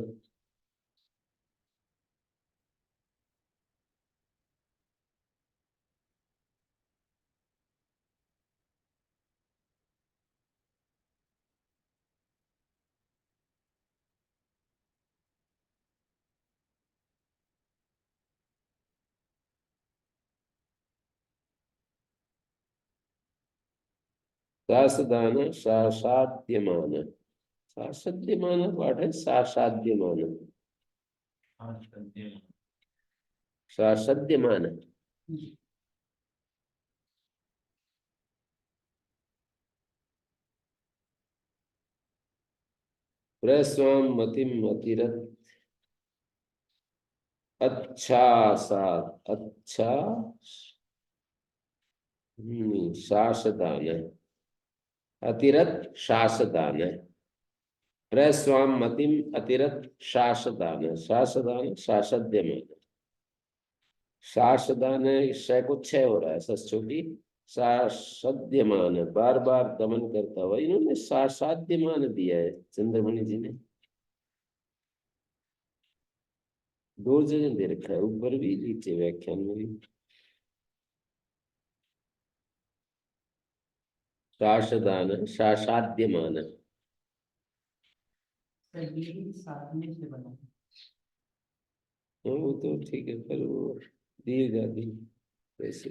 सासदान सासाद्यमान, सासद्यमान पाठ है, सासाद्यमान, सासद्यमान। प्रस्वाम मतिम अतिरथ अच्छा सात अच्छा शासदान, अतिरथ शासदान, प्रस्वाम मतिम अतिरथ शासदान, शासदान शासद्यमान, शासदान इससे कुछ है हो रहा है सस्योटी, शासद्यमान बार बार दमन करता हुआ, इन्होंने शासाद्यमान दिया है चंद्रमणि जी ने, दो जगह दे रखा है, ऊपर भी नीचे व्याख्यान में भी। शासदान शासाद्यमान, सजीव साधने से बना है। वो तो ठीक है, पर वो दीर्घ आदि वैसे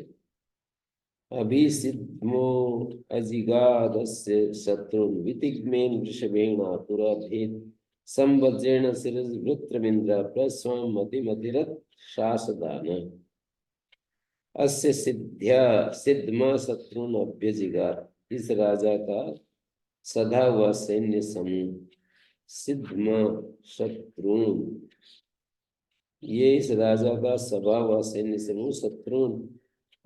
अभिसिद्मो अजिगादस्य शत्रुन् वितिग्मेन वृषभेण पुरा भेद संवज्रेण शिरवृत्रमिन्द्र प्रस्वाम मतिमतिरथ शासदान, अस्य सिद्ध्या सिद्धमा शत्रुन अभ्यजिगार, इस राजा का सधा हुआ सैन्य समूह, सिद्धमा शत्रुन, ये इस राजा का सभा हुआ सैन्य समूह शत्रुन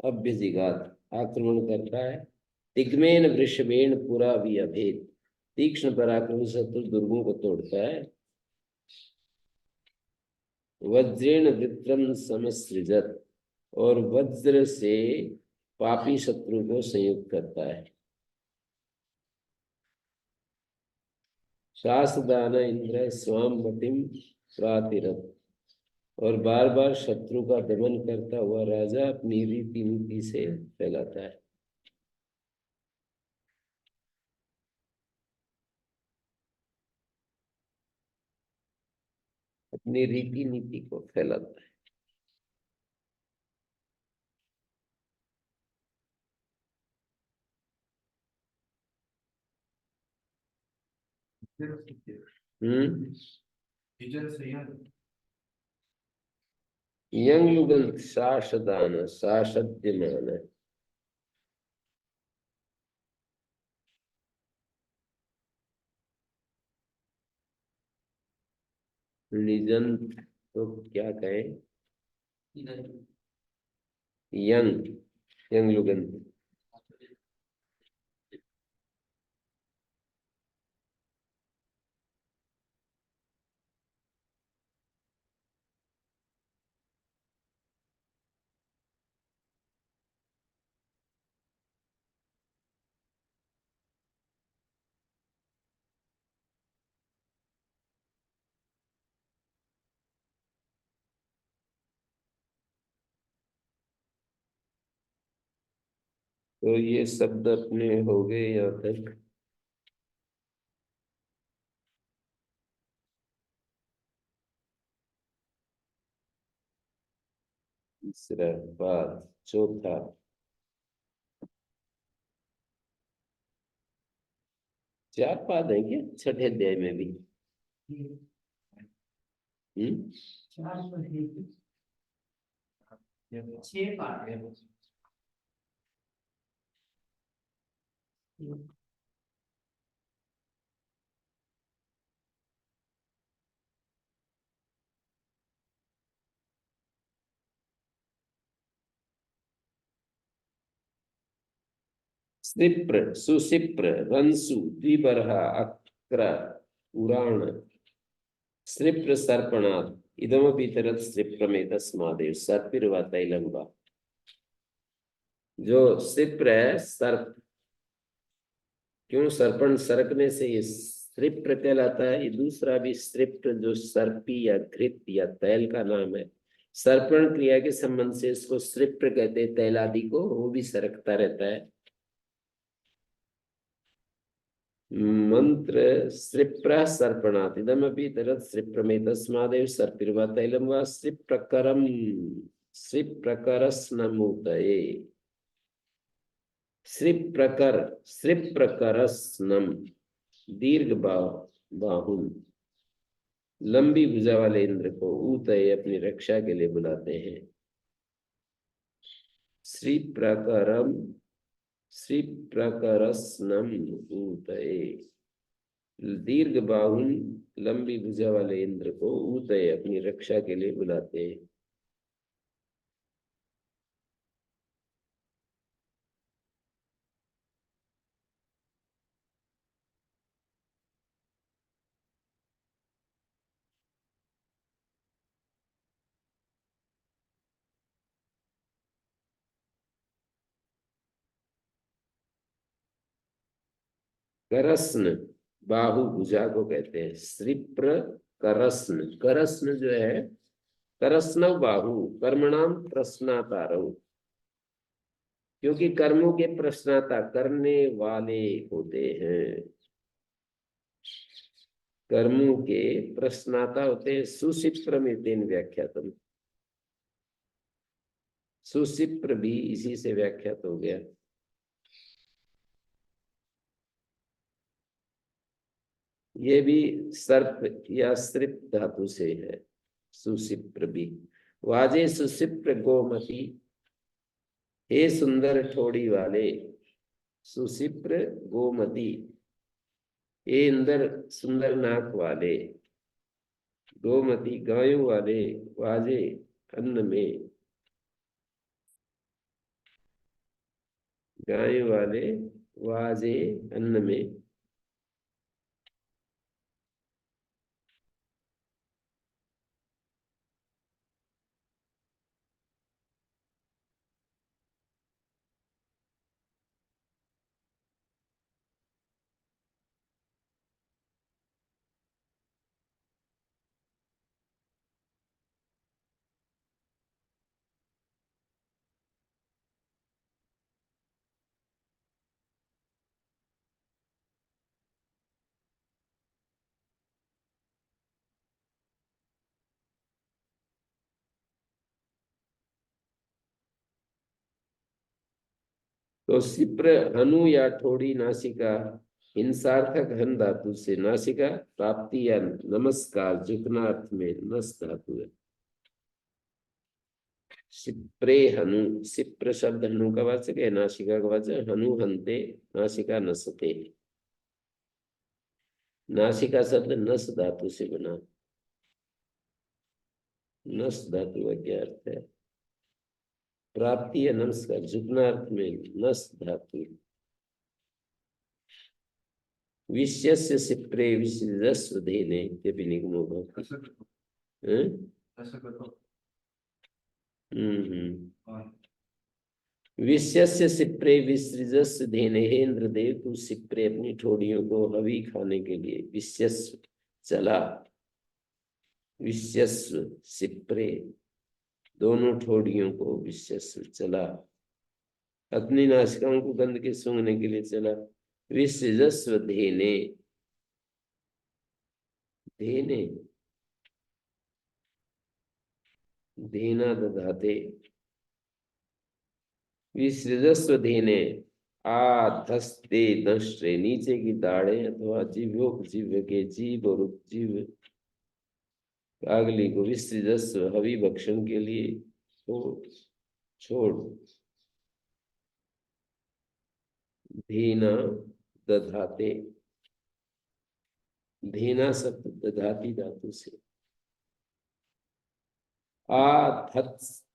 अभ्यजिगात आक्रमण करता है, तिग्मेन वृषभेण पुरा भी अभेद, तीक्ष्ण पराक्रम शत्रु दुर्गों को तोड़ता है, वज्रेण वृत्रम समसृजत, और वज्र से पापी शत्रु को संयुक्त करता है, शासदान इंद्र स्वाम मतिम प्रातिरथ, और बार बार शत्रु का दमन करता हुआ राजा अपनी रीति नीति से फैलाता है। अपनी रीति नीति को फैलाता है। यंग युगल शासदान शासद्यमान, निजंत तो क्या कहें, यंग यंग युगल तो ये शब्द अपने हो गए यहाँ तक। तीसरा पाद, चौथा, चार पाद है क्या छठे अध्याय में भी? चार सौ छह पाठ है। सिप्र सुसिप्र रंसु द्विबर्ह अक्र उराण सिप्र सर्पणात् इदमपि तरत सिप्रमेत स्मादेव सर्पिर्वा तैलंबा। जो सिप्र है सर्प, क्यों सर्पण सरकने से ये स्त्रिप्र कहलाता है। ये दूसरा भी स्त्रिप्र जो सर्पी या घृत या तैल का नाम है, सर्पण क्रिया के संबंध से इसको स्त्रिप्र कहते हैं। तैल आदि को वो भी सरकता रहता है। मंत्र स्त्रिप्र सर्पणात् इदमपि तरत् स्त्रिप्रमे तस्मादेव सर्पिर्वा तैलम वा स्त्रिप्रकरम स्त्रिप्रकरस्नमुतये। स्त्रिप्रकरस्नम दीर्घ बाहुन लंबी भुजा वाले इंद्र को ऊतये अपनी रक्षा के लिए बुलाते हैं। श्रीप्रकरस्नम ऊतये, दीर्घ बाहुन लंबी भुजा वाले इंद्र को ऊतये अपनी रक्षा के लिए बुलाते हैं। करस्न बाहु भुजा को कहते हैं। श्रीप्र करस्न, करस्न जो है करस्न बाहु कर्मणाम प्रश्नातारौ, क्योंकि कर्मों के प्रश्नाता करने वाले होते हैं। कर्मों के प्रश्नाता होते हैं। सुशिप्र में तेन व्याख्यातम, सुशिप्र भी इसी से व्याख्यात हो गया। ये भी सर्प या स्त्रिप धातु से है। सुशिप्र भी। वाजे सुशिप्र गोमती, हे सुंदर ठोड़ी वाले। सुशिप्र गोमती, हे इंदर सुंदर नाक वाले। गोमती गायों वाले। वाजे अन्न में, गायों वाले वाजे अन्न में। तो सिप्र हनु या ठोड़ी नासिका, हिंसार्थक हन धातु से नासिका, प्राप्ति या नमस्कार झुकना अर्थ में नस धातु है। सिप्रे हनु, सिप्र शब्द हनु का वाचक है, नासिका का वाचक। हनु हंते, नासिका नसते। नासिका शब्द नस धातु से बना। नस धातु का क्या अर्थ है? प्राप्ति या नमस्कार झुकना अर्थ में नस धातु। विश्यस्य सिप्रे विश्रजस्व धेने इत्यपि निगमो भवति। विश्यस्य सिप्रे विसृजस्य धेने, हे इंद्रदेव तू सिप्रे अपनी ठोड़ियों को हवी खाने के लिए विश्यस्व चला। विश्यस्व सिप्रे दोनों ठोड़ियों को विश्यस्व चला, अपनी नासिकाओं को गंध के सूंघने के लिए चला। विसृजस्व धेने, धेने धेना दधाते। विसृजस्व धेने आधस्ते दंष्ट्रे, नीचे की दाढ़ें अथवा जीव के जीव और उपजीव कागली को विसृजस्व हवि भक्षण के लिए छोड़। धीना दधाते, धीना शब्द दधाती धातु से।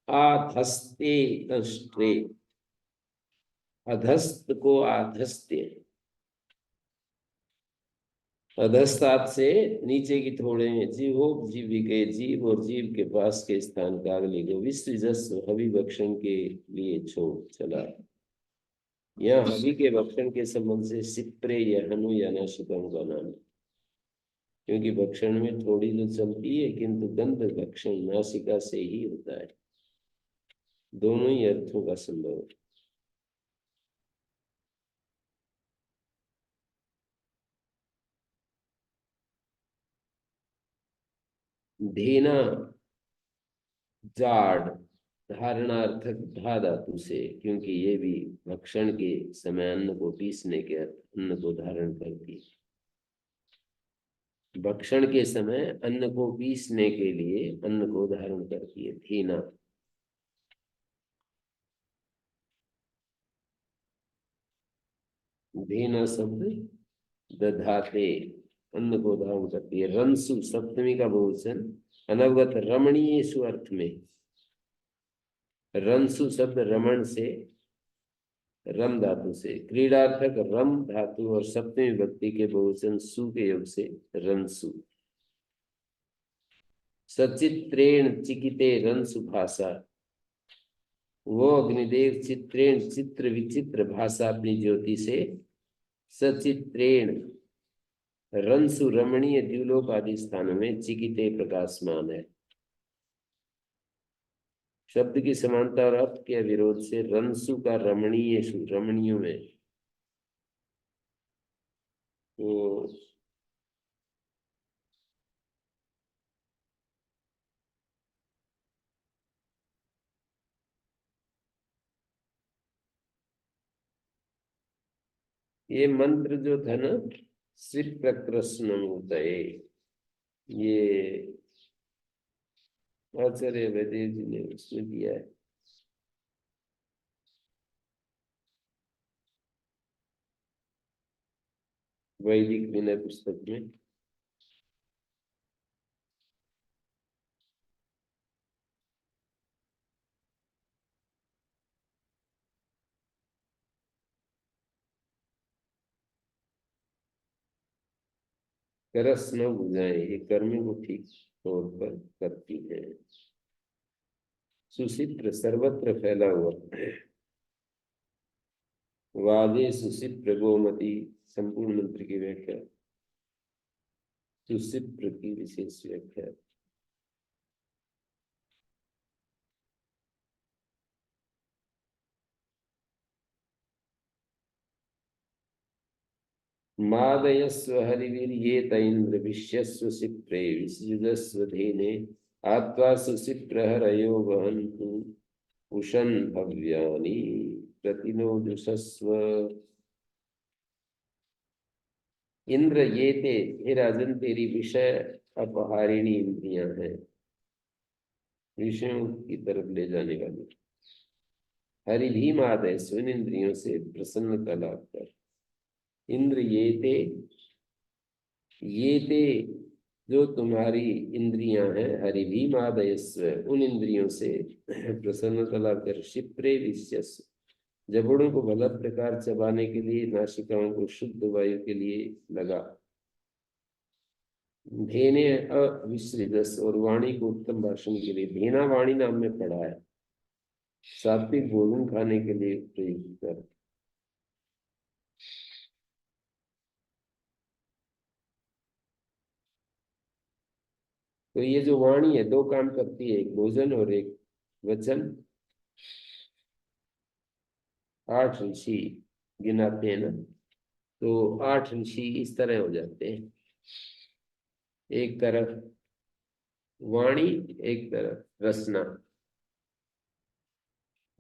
आधस्ते दंष्ट्रे, अधस्त को आधस्ते, अधस्तात से नीचे की थोड़े जीविके जीव और जीव के पास के स्थान कागली को विसृजस्व हवि भक्षण के लिए छोड़ चला। यहाँ हवि के भक्षण के संबंध से सिप्रे या हनु या नासिकाओं का नाम है। क्योंकि भक्षण में थोड़ी तो चलती है, किंतु गंध भक्षण नासिका से ही होता है। दोनों ही अर्थों का संभव है। धेना जाड़ धारणार्थक धा धातु से, क्योंकि ये भी भक्षण के समय अन्न को पीसने के अन्न को धारण करती है। भक्षण के समय अन्न को पीसने के लिए अन्न को धारण करती है धेना। धेना शब्द दधाते अन्न को धारण करती है। रंसु सप्तमी का बहुवचन अनवगत रमणीयेषु अर्थ में। रंसु शब्द रमण से, रम धातु से, क्रीडार्थक रम धातु और सप्तमी विभक्ति के बहुवचन सु के योग से रंसु। सचित्रेण चिकिते रंसु भाषा, वो अग्निदेव चित्रेण चित्र विचित्र भाषा अपनी ज्योति से सचित्रेण रंसु रमणीय द्युलोक आदि स्थानों में चिकिते प्रकाशमान है। शब्द की समानता और अर्थ के विरोध से रंसु का रमणीय रमणीयों में तो ये मंत्र जो था ना, श्री प्रकृष्ण होता है, ये आचार्य वैदेव जी ने उसमें दिया है। वैदिक विनय पुस्तक में। करस न बुझाए, ये कर्म को ठीक तौर पर करती है। सुचित्र सर्वत्र फैला हुआ, वादे सुचित्र गोमती, संपूर्ण मंत्र की व्याख्या। सुचित्र की विशेष व्याख्या। मादयस्व हरिवीर ये तैन्द्र विश्यस्व सिप्रे विसृजस्व धेने आत्वा सुचित्र हरयो वहन्तु उषन भव्यानि प्रतिनो जुषस्व। इंद्र ये ते, हे राजन तेरी विषय अपहारिणी इंद्रियां हैं, विषयों की तरफ ले जाने वाली। हरि भी मादय स्वयं इंद्रियों से प्रसन्नता लाभ कर। इंद्र ये ते जो तुम्हारी इंद्रियां हैं, हरि भी मादयस्व उन इंद्रियों से प्रसन्नता लाभ कर। शिप्रे विश्यस्व जबड़ों को भला प्रकार चबाने के लिए, नासिकाओं को शुद्ध वायु के लिए लगा। धेने अविश्रिदस और वाणी को उत्तम भाषण के लिए। धेना वाणी नाम में पढ़ा है, सात्विक भोजन खाने के लिए प्रयुक्त कर। तो ये जो वाणी है दो काम करती है, एक भोजन और एक वचन। 8 ऋषि गिनाते हैं ना, तो 8 ऋषि इस तरह हो जाते हैं, एक तरफ वाणी एक तरफ रसना।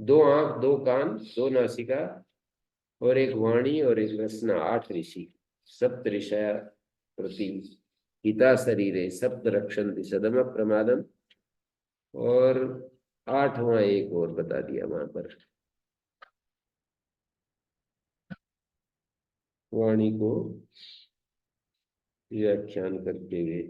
2 आंख 2 कान 2 नासिका और एक वाणी और एक रसना। 8 ऋषि। सप्त ऋषया प्रति हिता शरीरे सप्त रक्षन्ति सदम प्रमादम। और 8वां एक और बता दिया वहां पर, वाणी को व्याख्यान करते हुए।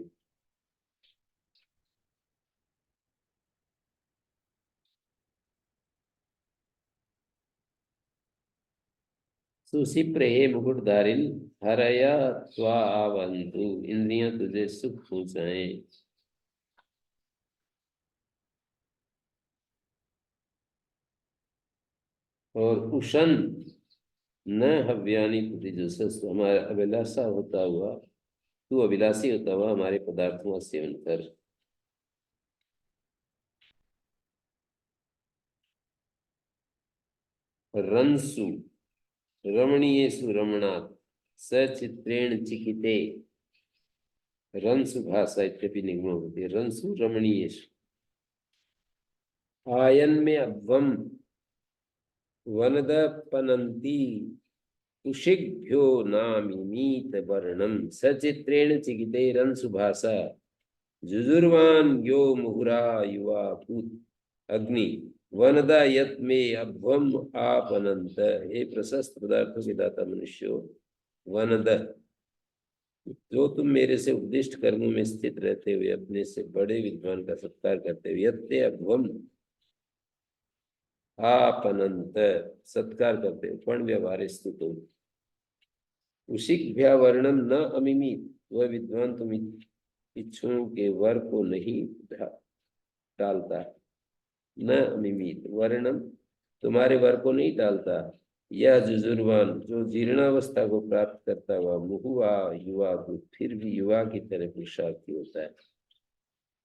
सुशिप्र हे मुकुटधारिन हरया त्वा आवन्तु, इंद्रियां तुझे सुख पहुंचाए। और उशन न हव्यानी प्रतिजस, हमारा अभिलाषा होता हुआ तू अभिलाषी होता हुआ हमारे पदार्थों का सेवन कर। रंसु रमणीयेषु रमणात् सचित्रेण चिकिते। रंसु भाषा इत्यपि निगमो होती है। रंसु रमणीयेषु आयन में अभ्वम वनदपनन्ति उषिभ्यो नामिमीत वर्णम सचित्रेण चिकिते रंसु भाषा जुजुर्वान यो मुहुरा युवा पूत अग्नि वनदा यत में अभ्वम आपनंत। हे प्रशस्त पदार्थों के दाता मनुष्यो, वनद जो तुम मेरे से उद्दिष्ट कर्मों में स्थित रहते हुए अपने से बड़े विद्वान का सत्कार करते हुए यत्ते अभ्वम आपनंत सत्कार करते हो पण व्यवहार स्तुतो उशिक वर्णम न अमिमीत। वह विद्वान तुम इच्छुओं के वर को नहीं डालता। न अमिमीत वर्णम तुम्हारे वर को नहीं डालता। यह जुजुर्वान जो जीर्णावस्था को प्राप्त करता हुआ मुहुआ युवा को फिर भी युवा की तरह पुरुषार्थी होता है।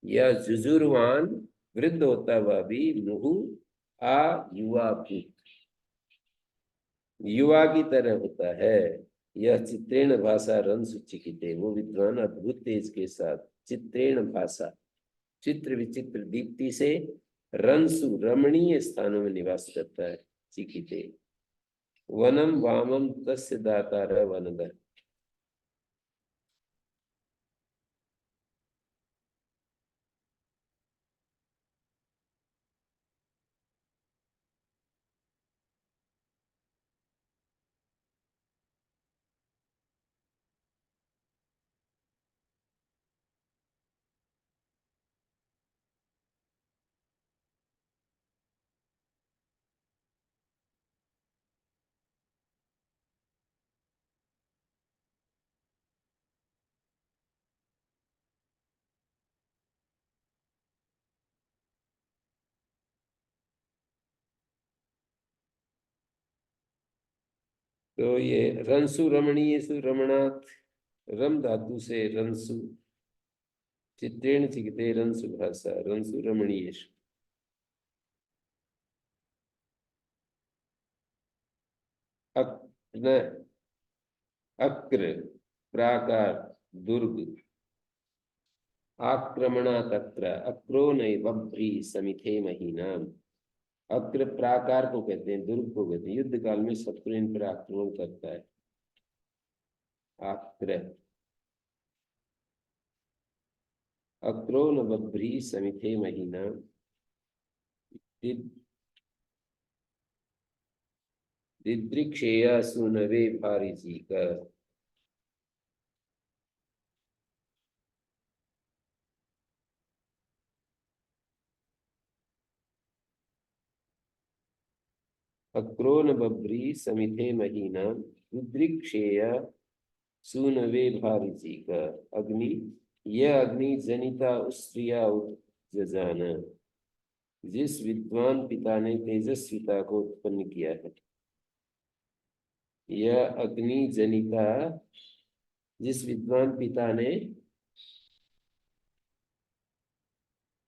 यह जुजुर्वान वृद्ध होता हुआ भी मुहु आ युवा युवा की तरह होता है। यह चित्रेण भाषा रंसु चिकिते वो विद्वान अद्भुत तेज के साथ चित्रेण भाषा चित्र विचित्र दीप्ति से रंसु रमणीय स्थानों में निवास करता है। चिकिते वनम वामम तस्य दातार वनद। तो ये रंसु रमणीयसु रमणात् रम धातु से रंसु चित्रेण चिकिते रंसु भाषा रंसु रमणीयसु अक्न अक्र प्राकार दुर्ग आक्रमणात् अक्र अक्रो नैवभ्री समिथे महीनाम। अक्र प्राकार को कहते हैं, दुर्ग को कहते हैं। युद्ध काल में शत्रु इन पर आक्रमण करता है। आक्र अक्रो न बभ्री समिथे महीना दिदृक्षेया सुनवे भारिजी का। अक्रो न बभ्री समिथे महीना दिदृक्षेया सुनवे भारिजी का। अग्नि यह अग्नि जनिता उस क्रिया जजान जिस विद्वान पिता ने तेजस्विता को उत्पन्न किया है। यह अग्नि जनिता जिस विद्वान पिता ने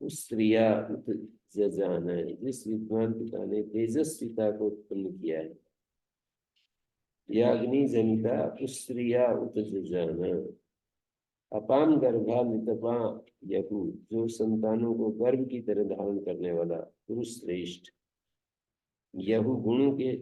उस क्रिया जजान जिस विद्वान पिता ने तेजस्विता को उत्पन्न किया है। यह अग्नि जनिता उस क्रिया उत्जान अपाम गर्भा नितपा यहू जो संतानों को गर्भ की तरह धारण करने वाला पुरुष श्रेष्ठ। यहू गुणों के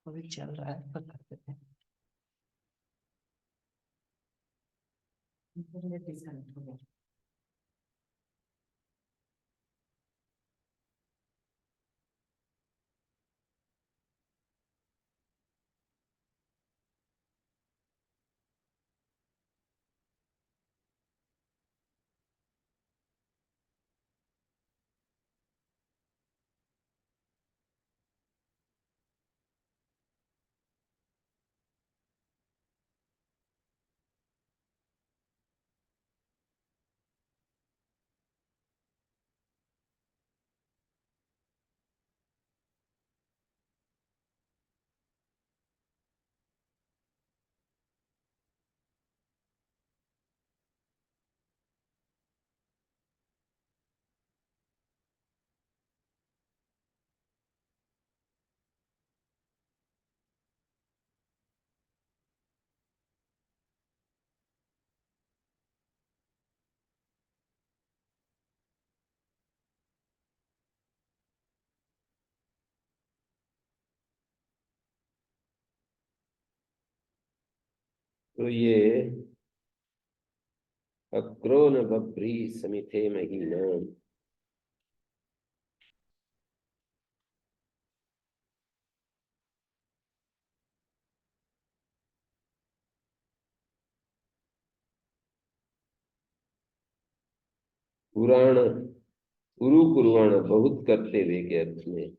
अभी चल रहा है पर करते थे। इंटरनेट डिस्कनेक्ट हो गया। तो ये अक्रोन बभ्री समिथे महीना, पुराण उरु कुर्वाण बहुत करते हुए के अर्थ में,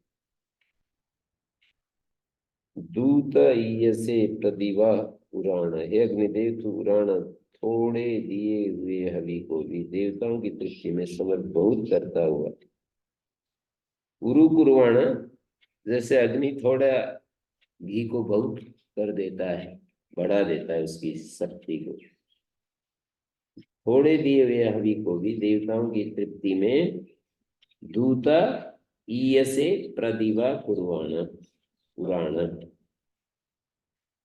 दूत ईयसे प्रतिभा पुराण, हे अग्निदेव तू पुराण थोड़े दिए हुए हवि को भी देवताओं की दृष्टि में समर्थ बहुत करता हुआ। उरु कुर्वाण, जैसे अग्नि थोड़ा घी को बहुत कर देता है, बढ़ा देता है उसकी शक्ति को, थोड़े दिए हुए हवि को भी देवताओं की तृप्ति में दूता ईयसे प्रतिभा कुर्वाण पुराण,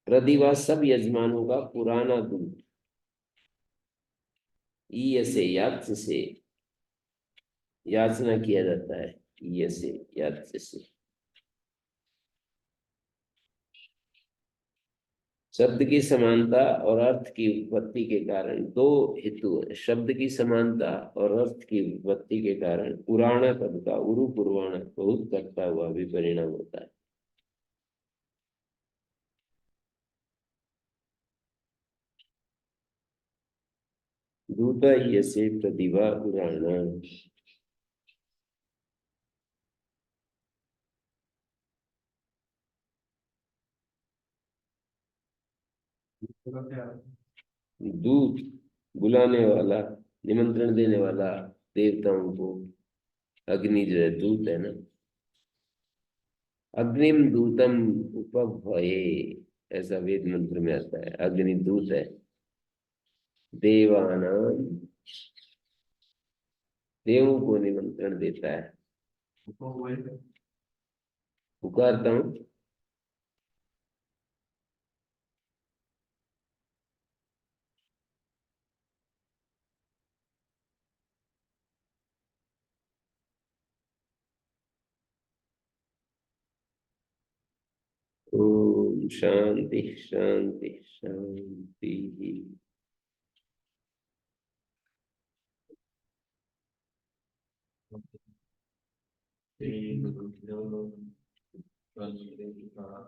प्रतिभा सब यजमानों का पुराना दूत, ईय से याच से याचना किया जाता है, ईय से याच से। शब्द की समानता और अर्थ की उत्पत्ति के कारण दो हेतु है। शब्द की समानता और अर्थ की उत्पत्ति के कारण पुराण पद का उरु पुरवाण बहुत करता हुआ भी परिणाम होता है। दूता ईय से प्रतिभा पुराण, तो क्या दूत बुलाने वाला, निमंत्रण देने वाला देवताओं को। अग्नि जो है दूत है ना, अग्निम दूतम उपभये, ऐसा वेद मंत्र में आता है। अग्नि दूत है, देवानाम, देवों को निमंत्रण देता है। उसको वही पुकारता हूँ, ओम शांति शांति शांति। एक, दो, तीन, चार,